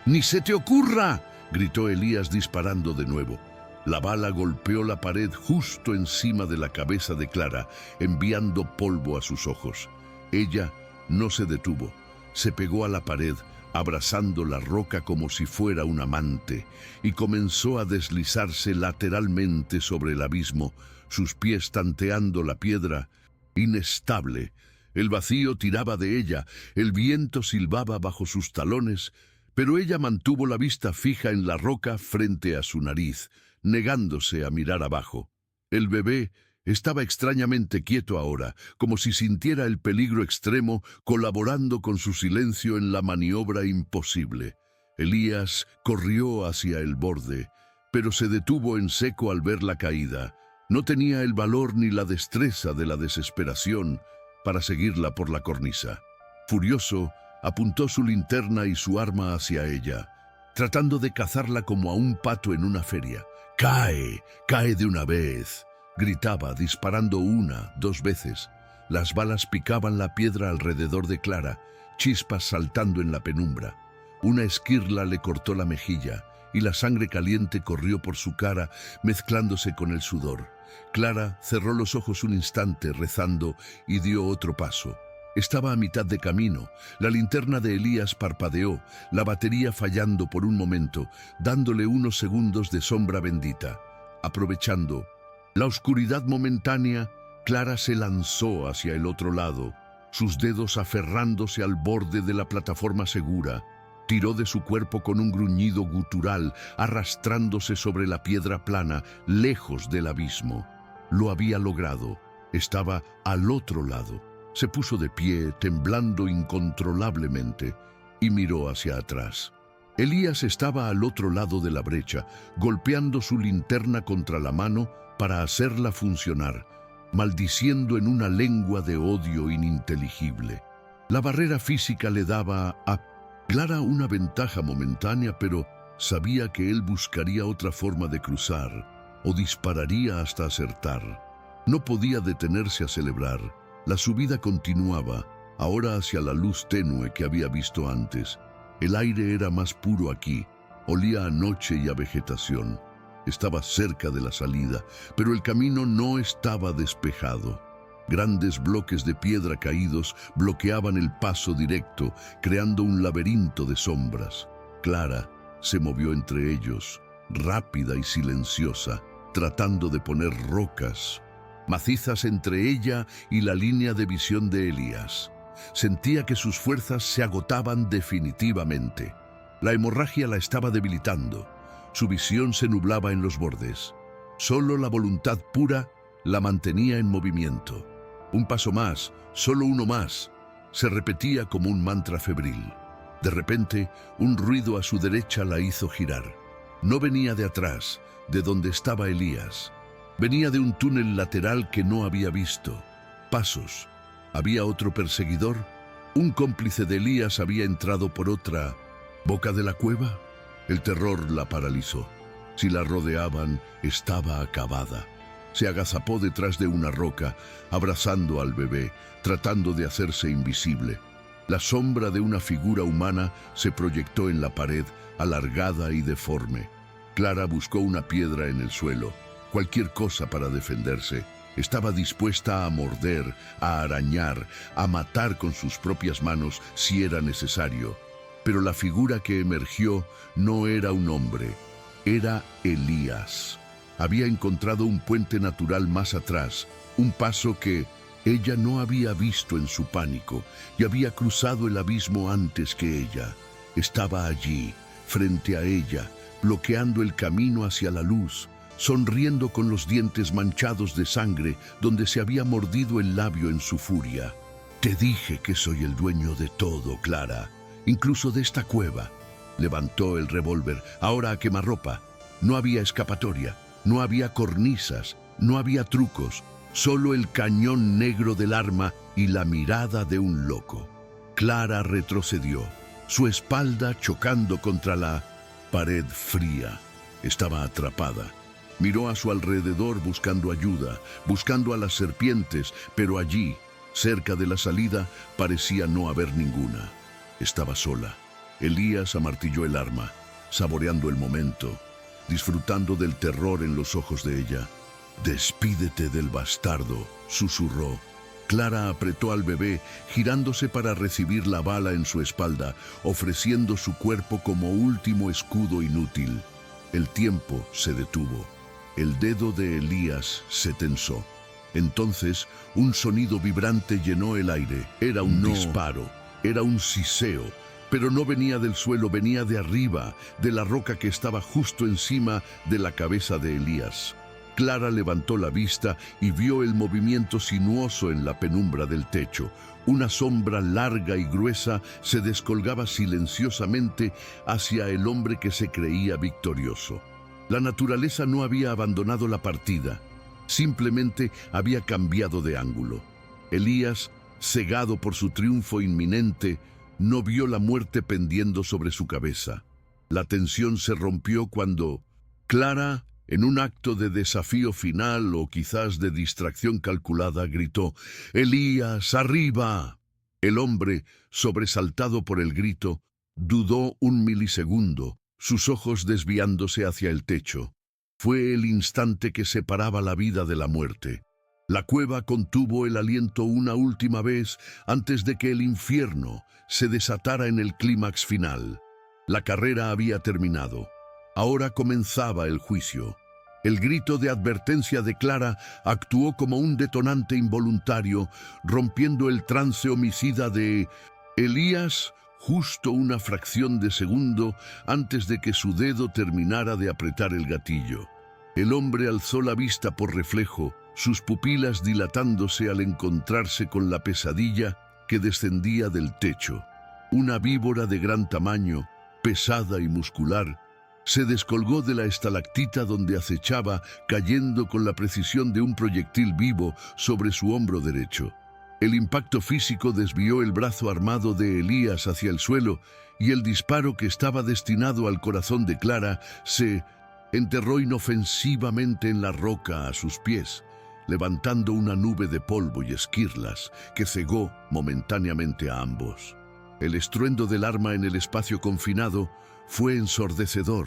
S1: «¡Ni se te ocurra!», gritó Elías disparando de nuevo. La bala golpeó la pared justo encima de la cabeza de Clara, enviando polvo a sus ojos. Ella no se detuvo, se pegó a la pared, abrazando la roca como si fuera un amante, y comenzó a deslizarse lateralmente sobre el abismo, sus pies tanteando la piedra, inestable, El vacío tiraba de ella, el viento silbaba bajo sus talones, pero ella mantuvo la vista fija en la roca frente a su nariz, negándose a mirar abajo. El bebé estaba extrañamente quieto ahora, como si sintiera el peligro extremo, colaborando con su silencio en la maniobra imposible. Elías corrió hacia el borde, pero se detuvo en seco al ver la caída. No tenía el valor ni la destreza de la desesperación para seguirla por la cornisa. Furioso, apuntó su linterna y su arma hacia ella, tratando de cazarla como a un pato en una feria. ¡Cae! ¡Cae de una vez!, gritaba, disparando 1, 2 veces. Las balas picaban la piedra alrededor de Clara, chispas saltando en la penumbra. Una esquirla le cortó la mejilla y la sangre caliente corrió por su cara, mezclándose con el sudor. Clara cerró los ojos un instante, rezando, y dio otro paso. Estaba a mitad de camino. La linterna de Elías parpadeó, la batería fallando por un momento, dándole unos segundos de sombra bendita. Aprovechando la oscuridad momentánea, Clara se lanzó hacia el otro lado, sus dedos aferrándose al borde de la plataforma segura. Tiró de su cuerpo con un gruñido gutural, arrastrándose sobre la piedra plana, lejos del abismo. Lo había logrado. Estaba al otro lado. Se puso de pie, temblando incontrolablemente, y miró hacia atrás. Elías estaba al otro lado de la brecha, golpeando su linterna contra la mano para hacerla funcionar, maldiciendo en una lengua de odio ininteligible. La barrera física le daba a Clara una ventaja momentánea, pero sabía que él buscaría otra forma de cruzar o dispararía hasta acertar. No podía detenerse a celebrar. La subida continuaba, ahora hacia la luz tenue que había visto antes. El aire era más puro aquí, olía a noche y a vegetación. Estaba cerca de la salida, pero el camino no estaba despejado. Grandes bloques de piedra caídos bloqueaban el paso directo, creando un laberinto de sombras. Clara se movió entre ellos, rápida y silenciosa, tratando de poner rocas macizas entre ella y la línea de visión de Elías. Sentía que sus fuerzas se agotaban definitivamente. La hemorragia la estaba debilitando. Su visión se nublaba en los bordes. Solo la voluntad pura la mantenía en movimiento. Un paso más, solo uno más, se repetía como un mantra febril. De repente, un ruido a su derecha la hizo girar. No venía de atrás, de donde estaba Elías. Venía de un túnel lateral que no había visto. Pasos. ¿Había otro perseguidor? ¿Un cómplice de Elías había entrado por otra boca de la cueva? El terror la paralizó. Si la rodeaban, estaba acabada. Se agazapó detrás de una roca, abrazando al bebé, tratando de hacerse invisible. La sombra de una figura humana se proyectó en la pared, alargada y deforme. Clara buscó una piedra en el suelo. Cualquier cosa para defenderse. Estaba dispuesta a morder, a arañar, a matar con sus propias manos si era necesario. Pero la figura que emergió no era un hombre, era Elías. Había encontrado un puente natural más atrás, un paso que ella no había visto en su pánico, y había cruzado el abismo antes que ella. Estaba allí, frente a ella, bloqueando el camino hacia la luz, sonriendo con los dientes manchados de sangre donde se había mordido el labio en su furia. Te dije que soy el dueño de todo, Clara, incluso de esta cueva. Levantó el revólver, ahora a quemarropa. No había escapatoria, no había cornisas, no había trucos, solo el cañón negro del arma y la mirada de un loco. Clara retrocedió, su espalda chocando contra la pared fría. Estaba atrapada. Miró a su alrededor buscando ayuda, buscando a las serpientes, pero allí, cerca de la salida, parecía no haber ninguna. Estaba sola. Elías amartilló el arma, saboreando el momento, disfrutando del terror en los ojos de ella. «Despídete del bastardo», susurró. Clara apretó al bebé, girándose para recibir la bala en su espalda, ofreciendo su cuerpo como último escudo inútil. El tiempo se detuvo. El dedo de Elías se tensó. Entonces, un sonido vibrante llenó el aire. Era un disparo, era un siseo, pero no venía del suelo, venía de arriba, de la roca que estaba justo encima de la cabeza de Elías. Clara levantó la vista y vio el movimiento sinuoso en la penumbra del techo. Una sombra larga y gruesa se descolgaba silenciosamente hacia el hombre que se creía victorioso. La naturaleza no había abandonado la partida, simplemente había cambiado de ángulo. Elías, cegado por su triunfo inminente, no vio la muerte pendiendo sobre su cabeza. La tensión se rompió cuando Clara, en un acto de desafío final o quizás de distracción calculada, gritó: «¡Elías, arriba!». El hombre, sobresaltado por el grito, dudó un milisegundo, sus ojos desviándose hacia el techo. Fue el instante que separaba la vida de la muerte. La cueva contuvo el aliento una última vez antes de que el infierno se desatara en el clímax final. La carrera había terminado. Ahora comenzaba el juicio. El grito de advertencia de Clara actuó como un detonante involuntario, rompiendo el trance homicida de Elías justo una fracción de segundo antes de que su dedo terminara de apretar el gatillo. El hombre alzó la vista por reflejo, sus pupilas dilatándose al encontrarse con la pesadilla que descendía del techo. Una víbora de gran tamaño, pesada y muscular, se descolgó de la estalactita donde acechaba, cayendo con la precisión de un proyectil vivo sobre su hombro derecho. El impacto físico desvió el brazo armado de Elías hacia el suelo y el disparo que estaba destinado al corazón de Clara se enterró inofensivamente en la roca a sus pies, levantando una nube de polvo y esquirlas que cegó momentáneamente a ambos. El estruendo del arma en el espacio confinado fue ensordecedor,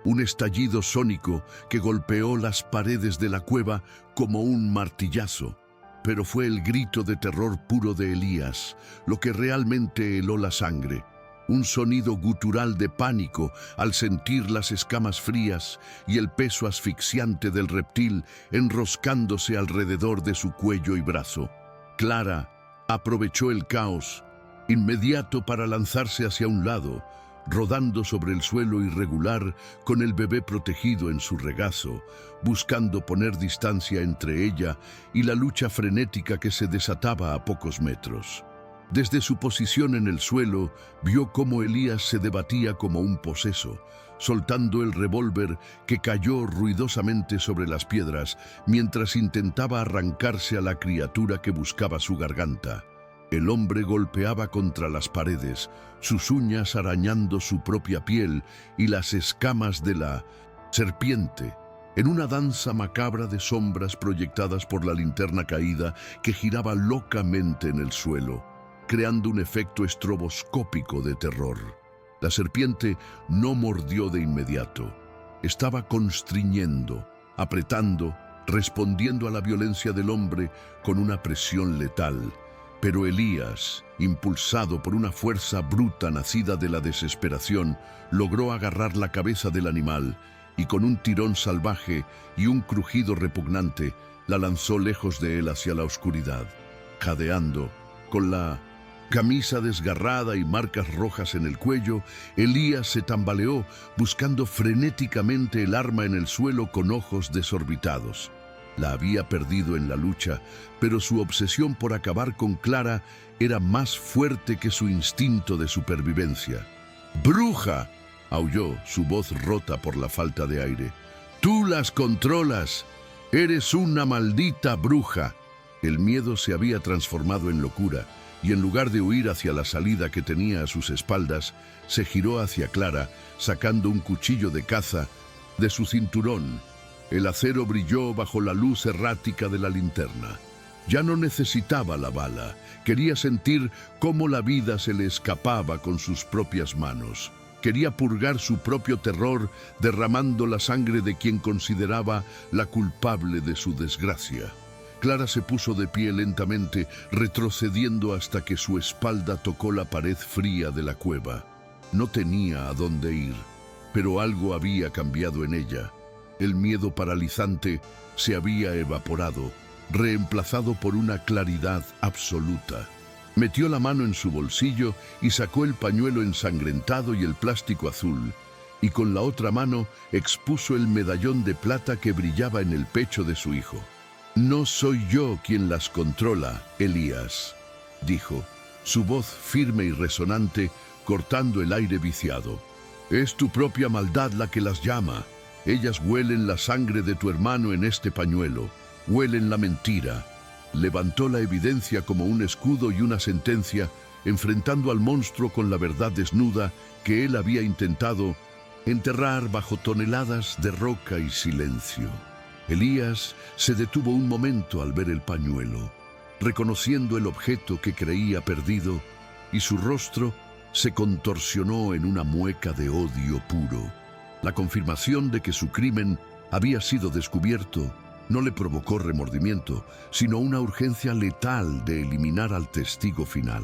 S1: un estallido sónico que golpeó las paredes de la cueva como un martillazo. Pero fue el grito de terror puro de Elías lo que realmente heló la sangre. Un sonido gutural de pánico al sentir las escamas frías y el peso asfixiante del reptil enroscándose alrededor de su cuello y brazo. Clara aprovechó el caos inmediato para lanzarse hacia un lado, rodando sobre el suelo irregular con el bebé protegido en su regazo, buscando poner distancia entre ella y la lucha frenética que se desataba a pocos metros. Desde su posición en el suelo, vio cómo Elías se debatía como un poseso, soltando el revólver que cayó ruidosamente sobre las piedras mientras intentaba arrancarse a la criatura que buscaba su garganta. El hombre golpeaba contra las paredes, sus uñas arañando su propia piel y las escamas de la serpiente, en una danza macabra de sombras proyectadas por la linterna caída que giraba locamente en el suelo, creando un efecto estroboscópico de terror. La serpiente no mordió de inmediato. Estaba constriñendo, apretando, respondiendo a la violencia del hombre con una presión letal. Pero Elías, impulsado por una fuerza bruta nacida de la desesperación, logró agarrar la cabeza del animal y con un tirón salvaje y un crujido repugnante, la lanzó lejos de él hacia la oscuridad. Jadeando, con la camisa desgarrada y marcas rojas en el cuello, Elías se tambaleó, buscando frenéticamente el arma en el suelo con ojos desorbitados. La había perdido en la lucha, pero su obsesión por acabar con Clara era más fuerte que su instinto de supervivencia. «¡Bruja!», aulló, su voz rota por la falta de aire. «¡Tú las controlas! ¡Eres una maldita bruja!». El miedo se había transformado en locura, y en lugar de huir hacia la salida que tenía a sus espaldas, se giró hacia Clara, sacando un cuchillo de caza de su cinturón. El acero brilló bajo la luz errática de la linterna. Ya no necesitaba la bala, quería sentir cómo la vida se le escapaba con sus propias manos. Quería purgar su propio terror derramando la sangre de quien consideraba la culpable de su desgracia. Clara se puso de pie lentamente, retrocediendo hasta que su espalda tocó la pared fría de la cueva. No tenía a dónde ir, pero algo había cambiado en ella. El miedo paralizante se había evaporado reemplazado por una claridad absoluta. Metió la mano en su bolsillo y sacó el pañuelo ensangrentado y el plástico azul, y con la otra mano expuso el medallón de plata que brillaba en el pecho de su hijo. «No soy yo quien las controla, Elías», dijo, su voz firme y resonante cortando el aire viciado. «Es tu propia maldad la que las llama. Ellas huelen la sangre de tu hermano en este pañuelo, huelen la mentira». Levantó la evidencia como un escudo y una sentencia, enfrentando al monstruo con la verdad desnuda que él había intentado enterrar bajo toneladas de roca y silencio. Elías se detuvo un momento al ver el pañuelo, reconociendo el objeto que creía perdido, y su rostro se contorsionó en una mueca de odio puro. La confirmación de que su crimen había sido descubierto no le provocó remordimiento, sino una urgencia letal de eliminar al testigo final.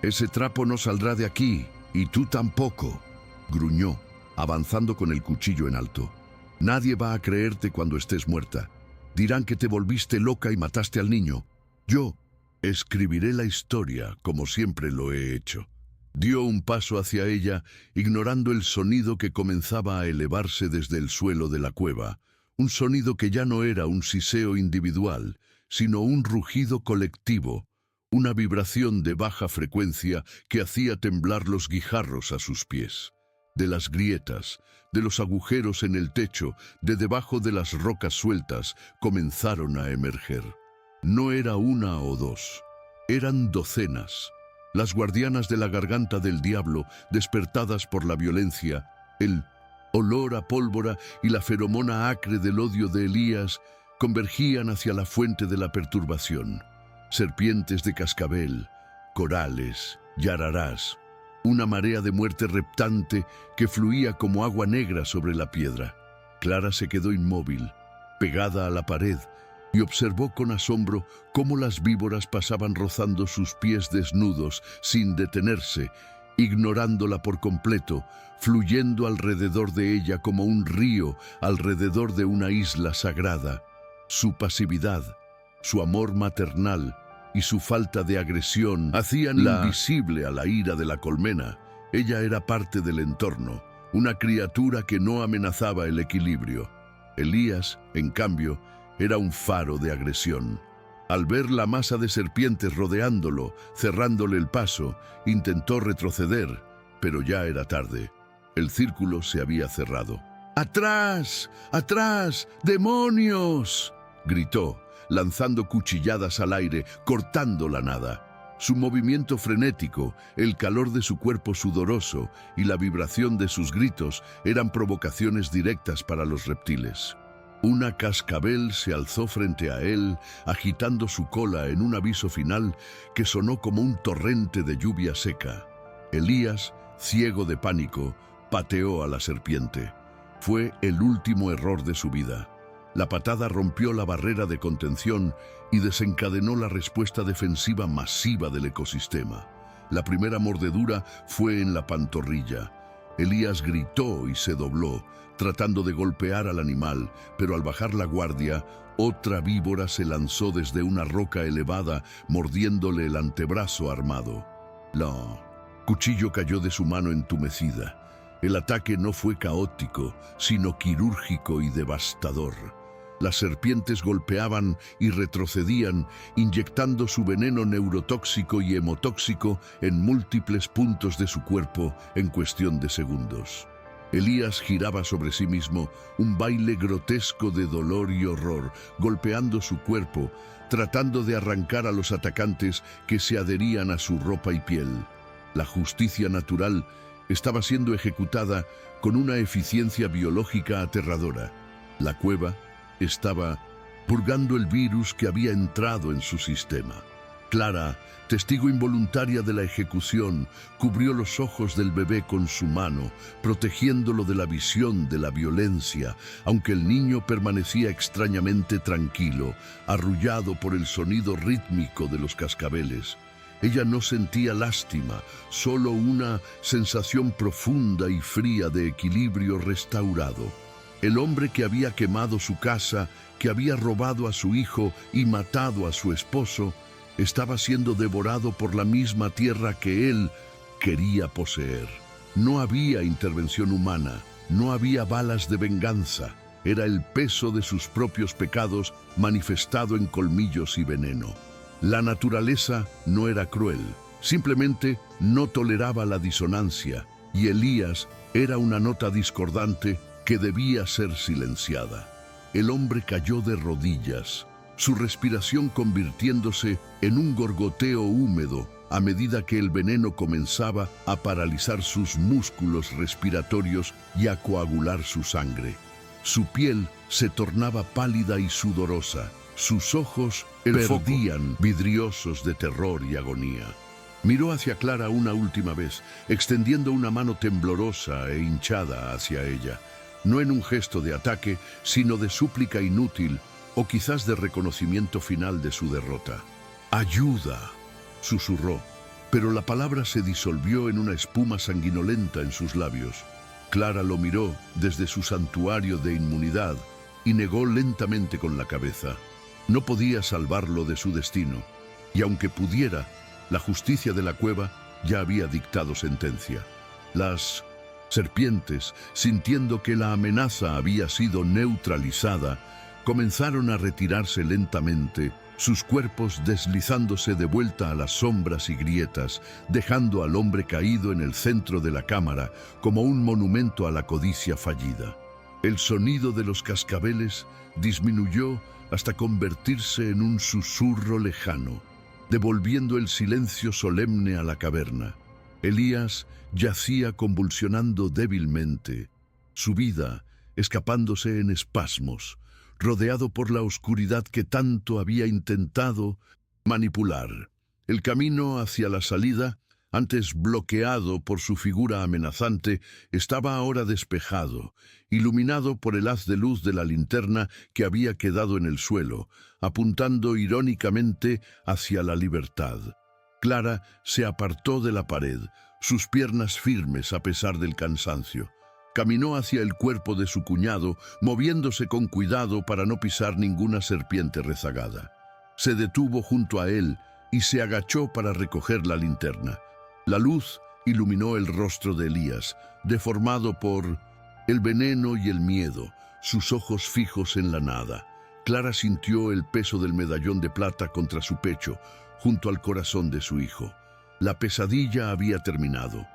S1: «Ese trapo no saldrá de aquí, y tú tampoco», gruñó, avanzando con el cuchillo en alto. «Nadie va a creerte cuando estés muerta. Dirán que te volviste loca y mataste al niño. Yo escribiré la historia como siempre lo he hecho». Dio un paso hacia ella, ignorando el sonido que comenzaba a elevarse desde el suelo de la cueva. Un sonido que ya no era un siseo individual, sino un rugido colectivo, una vibración de baja frecuencia que hacía temblar los guijarros a sus pies. De las grietas, de los agujeros en el techo, de debajo de las rocas sueltas, comenzaron a emerger. No era una o dos, eran docenas. Las guardianas de la garganta del diablo, despertadas por la violencia, el olor a pólvora y la feromona acre del odio de Elías convergían hacia la fuente de la perturbación. Serpientes de cascabel, corales, yararás, una marea de muerte reptante que fluía como agua negra sobre la piedra. Clara se quedó inmóvil, pegada a la pared, y observó con asombro cómo las víboras pasaban rozando sus pies desnudos sin detenerse, ignorándola por completo, fluyendo alrededor de ella como un río alrededor de una isla sagrada. Su pasividad, su amor maternal y su falta de agresión hacían invisible a la ira de la colmena. Ella era parte del entorno, una criatura que no amenazaba el equilibrio. Elías, en cambio, era un faro de agresión. Al ver la masa de serpientes rodeándolo, cerrándole el paso, intentó retroceder, pero ya era tarde. El círculo se había cerrado. «¡Atrás! ¡Atrás! ¡Demonios!», gritó, lanzando cuchilladas al aire, cortando la nada. Su movimiento frenético, el calor de su cuerpo sudoroso y la vibración de sus gritos eran provocaciones directas para los reptiles. Una cascabel se alzó frente a él, agitando su cola en un aviso final que sonó como un torrente de lluvia seca. Elías, ciego de pánico, pateó a la serpiente. Fue el último error de su vida. La patada rompió la barrera de contención y desencadenó la respuesta defensiva masiva del ecosistema. La primera mordedura fue en la pantorrilla. Elías gritó y se dobló, tratando de golpear al animal, pero al bajar la guardia, otra víbora se lanzó desde una roca elevada, mordiéndole el antebrazo armado. El cuchillo cayó de su mano entumecida. El ataque no fue caótico, sino quirúrgico y devastador. Las serpientes golpeaban y retrocedían, inyectando su veneno neurotóxico y hemotóxico en múltiples puntos de su cuerpo en cuestión de segundos. Elías giraba sobre sí mismo, un baile grotesco de dolor y horror, golpeando su cuerpo, tratando de arrancar a los atacantes que se adherían a su ropa y piel. La justicia natural estaba siendo ejecutada con una eficiencia biológica aterradora. La cueva estaba purgando el virus que había entrado en su sistema. Clara, testigo involuntaria de la ejecución, cubrió los ojos del bebé con su mano, protegiéndolo de la visión de la violencia, aunque el niño permanecía extrañamente tranquilo, arrullado por el sonido rítmico de los cascabeles. Ella no sentía lástima, solo una sensación profunda y fría de equilibrio restaurado. El hombre que había quemado su casa, que había robado a su hijo y matado a su esposo, estaba siendo devorado por la misma tierra que él quería poseer. No había intervención humana, no había balas de venganza. Era el peso de sus propios pecados manifestado en colmillos y veneno. La naturaleza no era cruel, simplemente no toleraba la disonancia, y Elías era una nota discordante que debía ser silenciada. El hombre cayó de rodillas, su respiración convirtiéndose en un gorgoteo húmedo a medida que el veneno comenzaba a paralizar sus músculos respiratorios y a coagular su sangre. Su piel se tornaba pálida y sudorosa, sus ojos perdían vidriosos de terror y agonía. Miró hacia Clara una última vez, extendiendo una mano temblorosa e hinchada hacia ella, no en un gesto de ataque, sino de súplica inútil o quizás de reconocimiento final de su derrota. «Ayuda», susurró, pero la palabra se disolvió en una espuma sanguinolenta en sus labios. Clara lo miró desde su santuario de inmunidad y negó lentamente con la cabeza. No podía salvarlo de su destino, y aunque pudiera, la justicia de la cueva ya había dictado sentencia. Las serpientes, sintiendo que la amenaza había sido neutralizada, comenzaron a retirarse lentamente, sus cuerpos deslizándose de vuelta a las sombras y grietas, dejando al hombre caído en el centro de la cámara como un monumento a la codicia fallida. El sonido de los cascabeles disminuyó hasta convertirse en un susurro lejano, devolviendo el silencio solemne a la caverna. Elías yacía convulsionando débilmente, su vida escapándose en espasmos, rodeado por la oscuridad que tanto había intentado manipular. El camino hacia la salida, antes bloqueado por su figura amenazante, estaba ahora despejado, iluminado por el haz de luz de la linterna que había quedado en el suelo, apuntando irónicamente hacia la libertad. Clara se apartó de la pared, sus piernas firmes a pesar del cansancio. Caminó hacia el cuerpo de su cuñado, moviéndose con cuidado para no pisar ninguna serpiente rezagada. Se detuvo junto a él y se agachó para recoger la linterna. La luz iluminó el rostro de Elías, deformado por el veneno y el miedo, sus ojos fijos en la nada. Clara sintió el peso del medallón de plata contra su pecho, junto al corazón de su hijo. La pesadilla había terminado.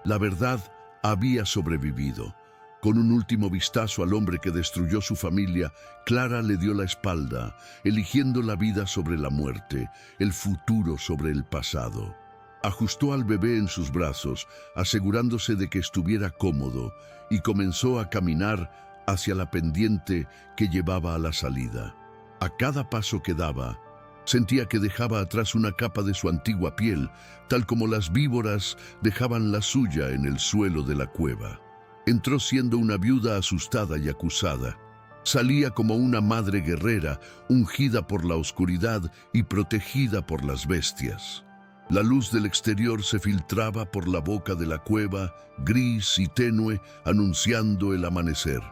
S1: La verdad había sobrevivido. Con un último vistazo al hombre que destruyó su familia, Clara le dio la espalda, eligiendo la vida sobre la muerte, el futuro sobre el pasado. Ajustó al bebé en sus brazos, asegurándose de que estuviera cómodo, y comenzó a caminar hacia la pendiente que llevaba a la salida. A cada paso que daba, sentía que dejaba atrás una capa de su antigua piel, tal como las víboras dejaban la suya en el suelo de la cueva. Entró siendo una viuda asustada y acusada. Salía como una madre guerrera, ungida por la oscuridad y protegida por las bestias. La luz del exterior se filtraba por la boca de la cueva, gris y tenue, anunciando el amanecer.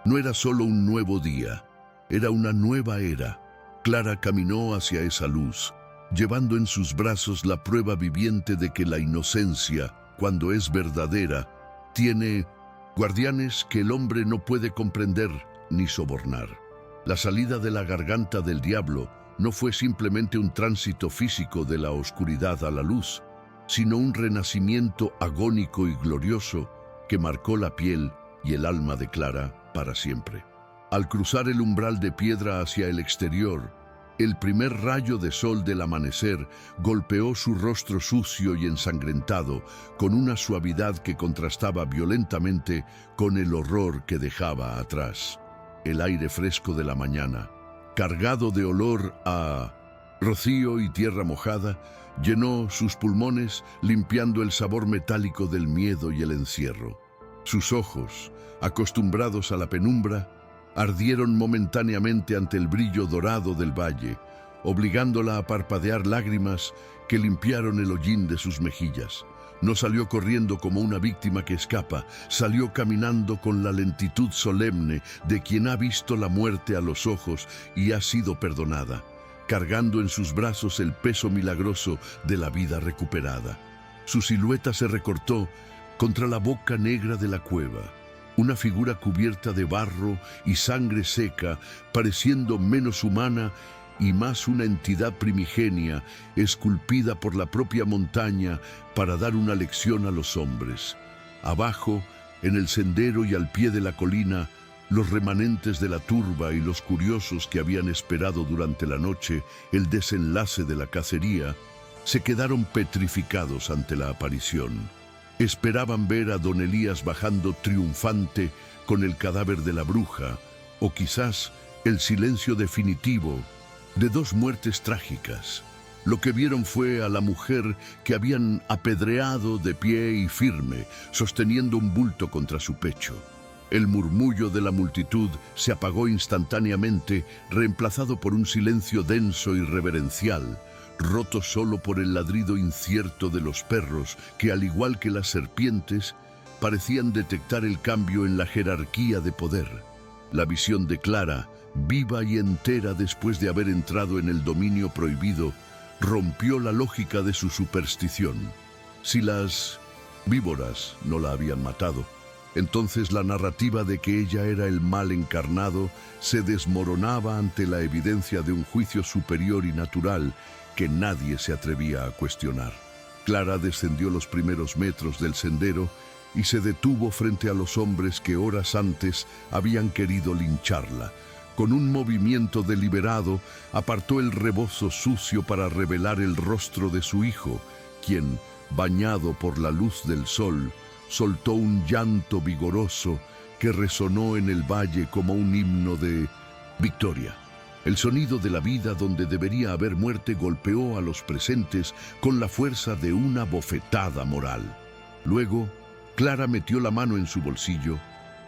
S1: No era solo un nuevo día, era una nueva era. Clara caminó hacia esa luz, llevando en sus brazos la prueba viviente de que la inocencia, cuando es verdadera, tiene guardianes que el hombre no puede comprender ni sobornar. La salida de la garganta del diablo no fue simplemente un tránsito físico de la oscuridad a la luz, sino un renacimiento agónico y glorioso que marcó la piel y el alma de Clara para siempre. Al cruzar el umbral de piedra hacia el exterior, el primer rayo de sol del amanecer golpeó su rostro sucio y ensangrentado con una suavidad que contrastaba violentamente con el horror que dejaba atrás. El aire fresco de la mañana, cargado de olor a rocío y tierra mojada, llenó sus pulmones, limpiando el sabor metálico del miedo y el encierro. Sus ojos, acostumbrados a la penumbra, ardieron momentáneamente ante el brillo dorado del valle, obligándola a parpadear lágrimas que limpiaron el hollín de sus mejillas. No salió corriendo como una víctima que escapa, salió caminando con la lentitud solemne de quien ha visto la muerte a los ojos y ha sido perdonada, cargando en sus brazos el peso milagroso de la vida recuperada. Su silueta se recortó contra la boca negra de la cueva, una figura cubierta de barro y sangre seca, pareciendo menos humana y más una entidad primigenia, esculpida por la propia montaña para dar una lección a los hombres. Abajo, en el sendero y al pie de la colina, los remanentes de la turba y los curiosos que habían esperado durante la noche el desenlace de la cacería, se quedaron petrificados ante la aparición. Esperaban ver a don Elías bajando triunfante con el cadáver de la bruja, o quizás el silencio definitivo de dos muertes trágicas. Lo que vieron fue a la mujer que habían apedreado de pie y firme, sosteniendo un bulto contra su pecho. El murmullo de la multitud se apagó instantáneamente, reemplazado por un silencio denso y reverencial, roto solo por el ladrido incierto de los perros que, al igual que las serpientes, parecían detectar el cambio en la jerarquía de poder. La visión de Clara, viva y entera después de haber entrado en el dominio prohibido, rompió la lógica de su superstición. Si las víboras no la habían matado, entonces la narrativa de que ella era el mal encarnado se desmoronaba ante la evidencia de un juicio superior y natural que nadie se atrevía a cuestionar. Clara descendió los primeros metros del sendero y se detuvo frente a los hombres que horas antes habían querido lincharla. Con un movimiento deliberado, apartó el rebozo sucio para revelar el rostro de su hijo, quien, bañado por la luz del sol, soltó un llanto vigoroso que resonó en el valle como un himno de victoria. El sonido de la vida donde debería haber muerte golpeó a los presentes con la fuerza de una bofetada moral. Luego, Clara metió la mano en su bolsillo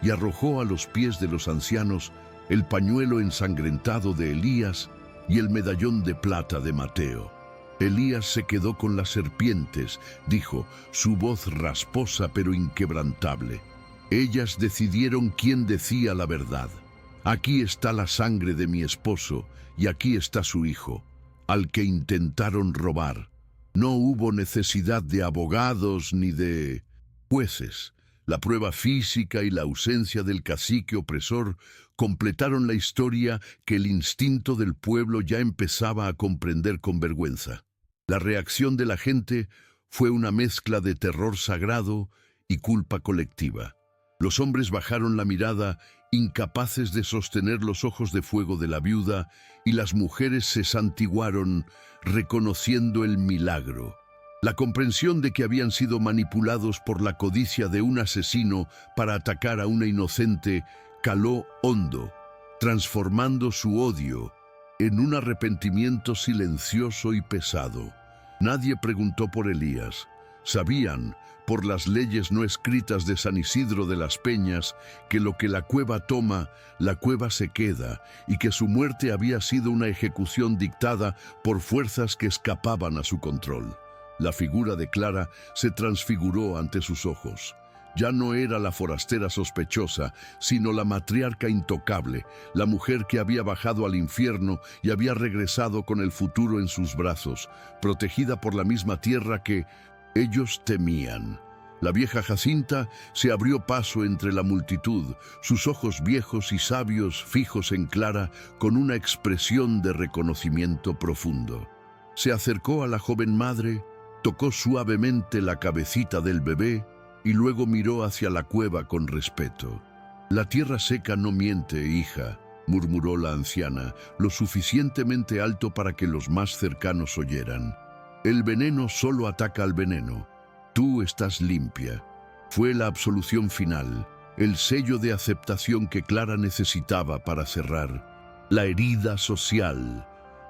S1: y arrojó a los pies de los ancianos el pañuelo ensangrentado de Elías y el medallón de plata de Mateo. Elías se quedó con las serpientes, dijo, su voz rasposa pero inquebrantable. Ellas decidieron quién decía la verdad. Aquí está la sangre de mi esposo y aquí está su hijo, al que intentaron robar. No hubo necesidad de abogados ni de jueces. La prueba física y la ausencia del cacique opresor completaron la historia que el instinto del pueblo ya empezaba a comprender con vergüenza. La reacción de la gente fue una mezcla de terror sagrado y culpa colectiva. Los hombres bajaron la mirada, incapaces de sostener los ojos de fuego de la viuda, y las mujeres se santiguaron, reconociendo el milagro. La comprensión de que habían sido manipulados por la codicia de un asesino para atacar a una inocente caló hondo, transformando su odio en un arrepentimiento silencioso y pesado. Nadie preguntó por Elías. Sabían, por las leyes no escritas de San Isidro de las Peñas, que lo que la cueva toma, la cueva se queda, y que su muerte había sido una ejecución dictada por fuerzas que escapaban a su control. La figura de Clara se transfiguró ante sus ojos. Ya no era la forastera sospechosa, sino la matriarca intocable, la mujer que había bajado al infierno y había regresado con el futuro en sus brazos, protegida por la misma tierra que ellos temían. La vieja Jacinta se abrió paso entre la multitud, sus ojos viejos y sabios fijos en Clara con una expresión de reconocimiento profundo. Se acercó a la joven madre, tocó suavemente la cabecita del bebé y luego miró hacia la cueva con respeto. «La tierra seca no miente, hija», murmuró la anciana, lo suficientemente alto para que los más cercanos oyeran. «El veneno solo ataca al veneno. Tú estás limpia». Fue la absolución final, el sello de aceptación que Clara necesitaba para cerrar la herida social.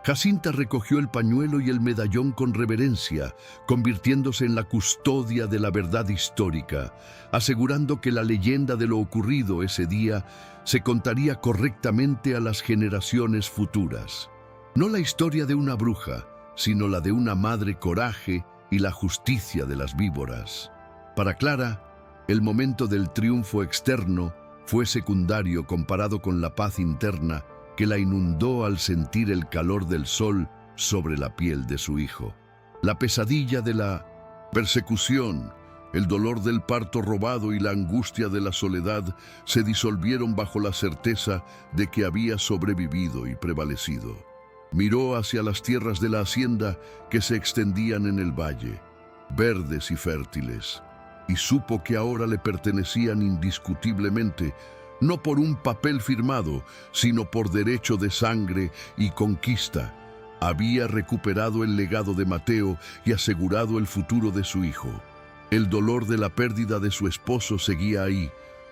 S1: Jacinta recogió el pañuelo y el medallón con reverencia, convirtiéndose en la custodia de la verdad histórica, asegurando que la leyenda de lo ocurrido ese día se contaría correctamente a las generaciones futuras. No la historia de una bruja, sino la de una madre coraje y la justicia de las víboras. Para Clara, el momento del triunfo externo fue secundario comparado con la paz interna que la inundó al sentir el calor del sol sobre la piel de su hijo. La pesadilla de la persecución, el dolor del parto robado y la angustia de la soledad se disolvieron bajo la certeza de que había sobrevivido y prevalecido. Miró hacia las tierras de la hacienda que se extendían en el valle, verdes y fértiles, y supo que ahora le pertenecían indiscutiblemente, no por un papel firmado, sino por derecho de sangre y conquista. Había recuperado el legado de Mateo y asegurado el futuro de su hijo. El dolor de la pérdida de su esposo seguía ahí,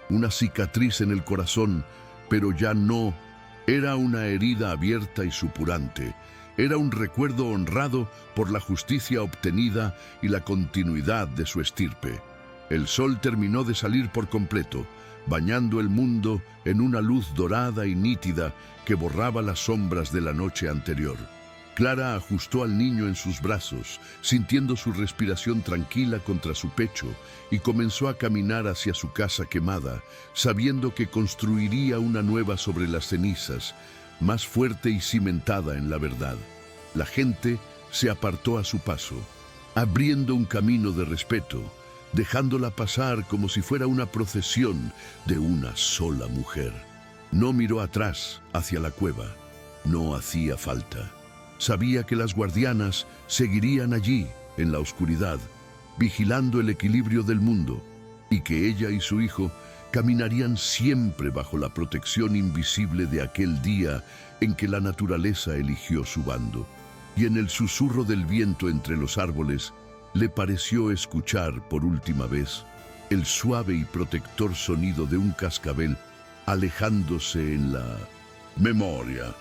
S1: una cicatriz en el corazón, pero ya no era una herida abierta y supurante. Era un recuerdo honrado por la justicia obtenida y la continuidad de su estirpe. El sol terminó de salir por completo, bañando el mundo en una luz dorada y nítida que borraba las sombras de la noche anterior. Clara ajustó al niño en sus brazos, sintiendo su respiración tranquila contra su pecho, y comenzó a caminar hacia su casa quemada, sabiendo que construiría una nueva sobre las cenizas, más fuerte y cimentada en la verdad. La gente se apartó a su paso, abriendo un camino de respeto, dejándola pasar como si fuera una procesión de una sola mujer. No miró atrás hacia la cueva. No hacía falta. Sabía que las guardianas seguirían allí, en la oscuridad, vigilando el equilibrio del mundo, y que ella y su hijo caminarían siempre bajo la protección invisible de aquel día en que la naturaleza eligió su bando. Y en el susurro del viento entre los árboles, le pareció escuchar por última vez el suave y protector sonido de un cascabel alejándose en la memoria.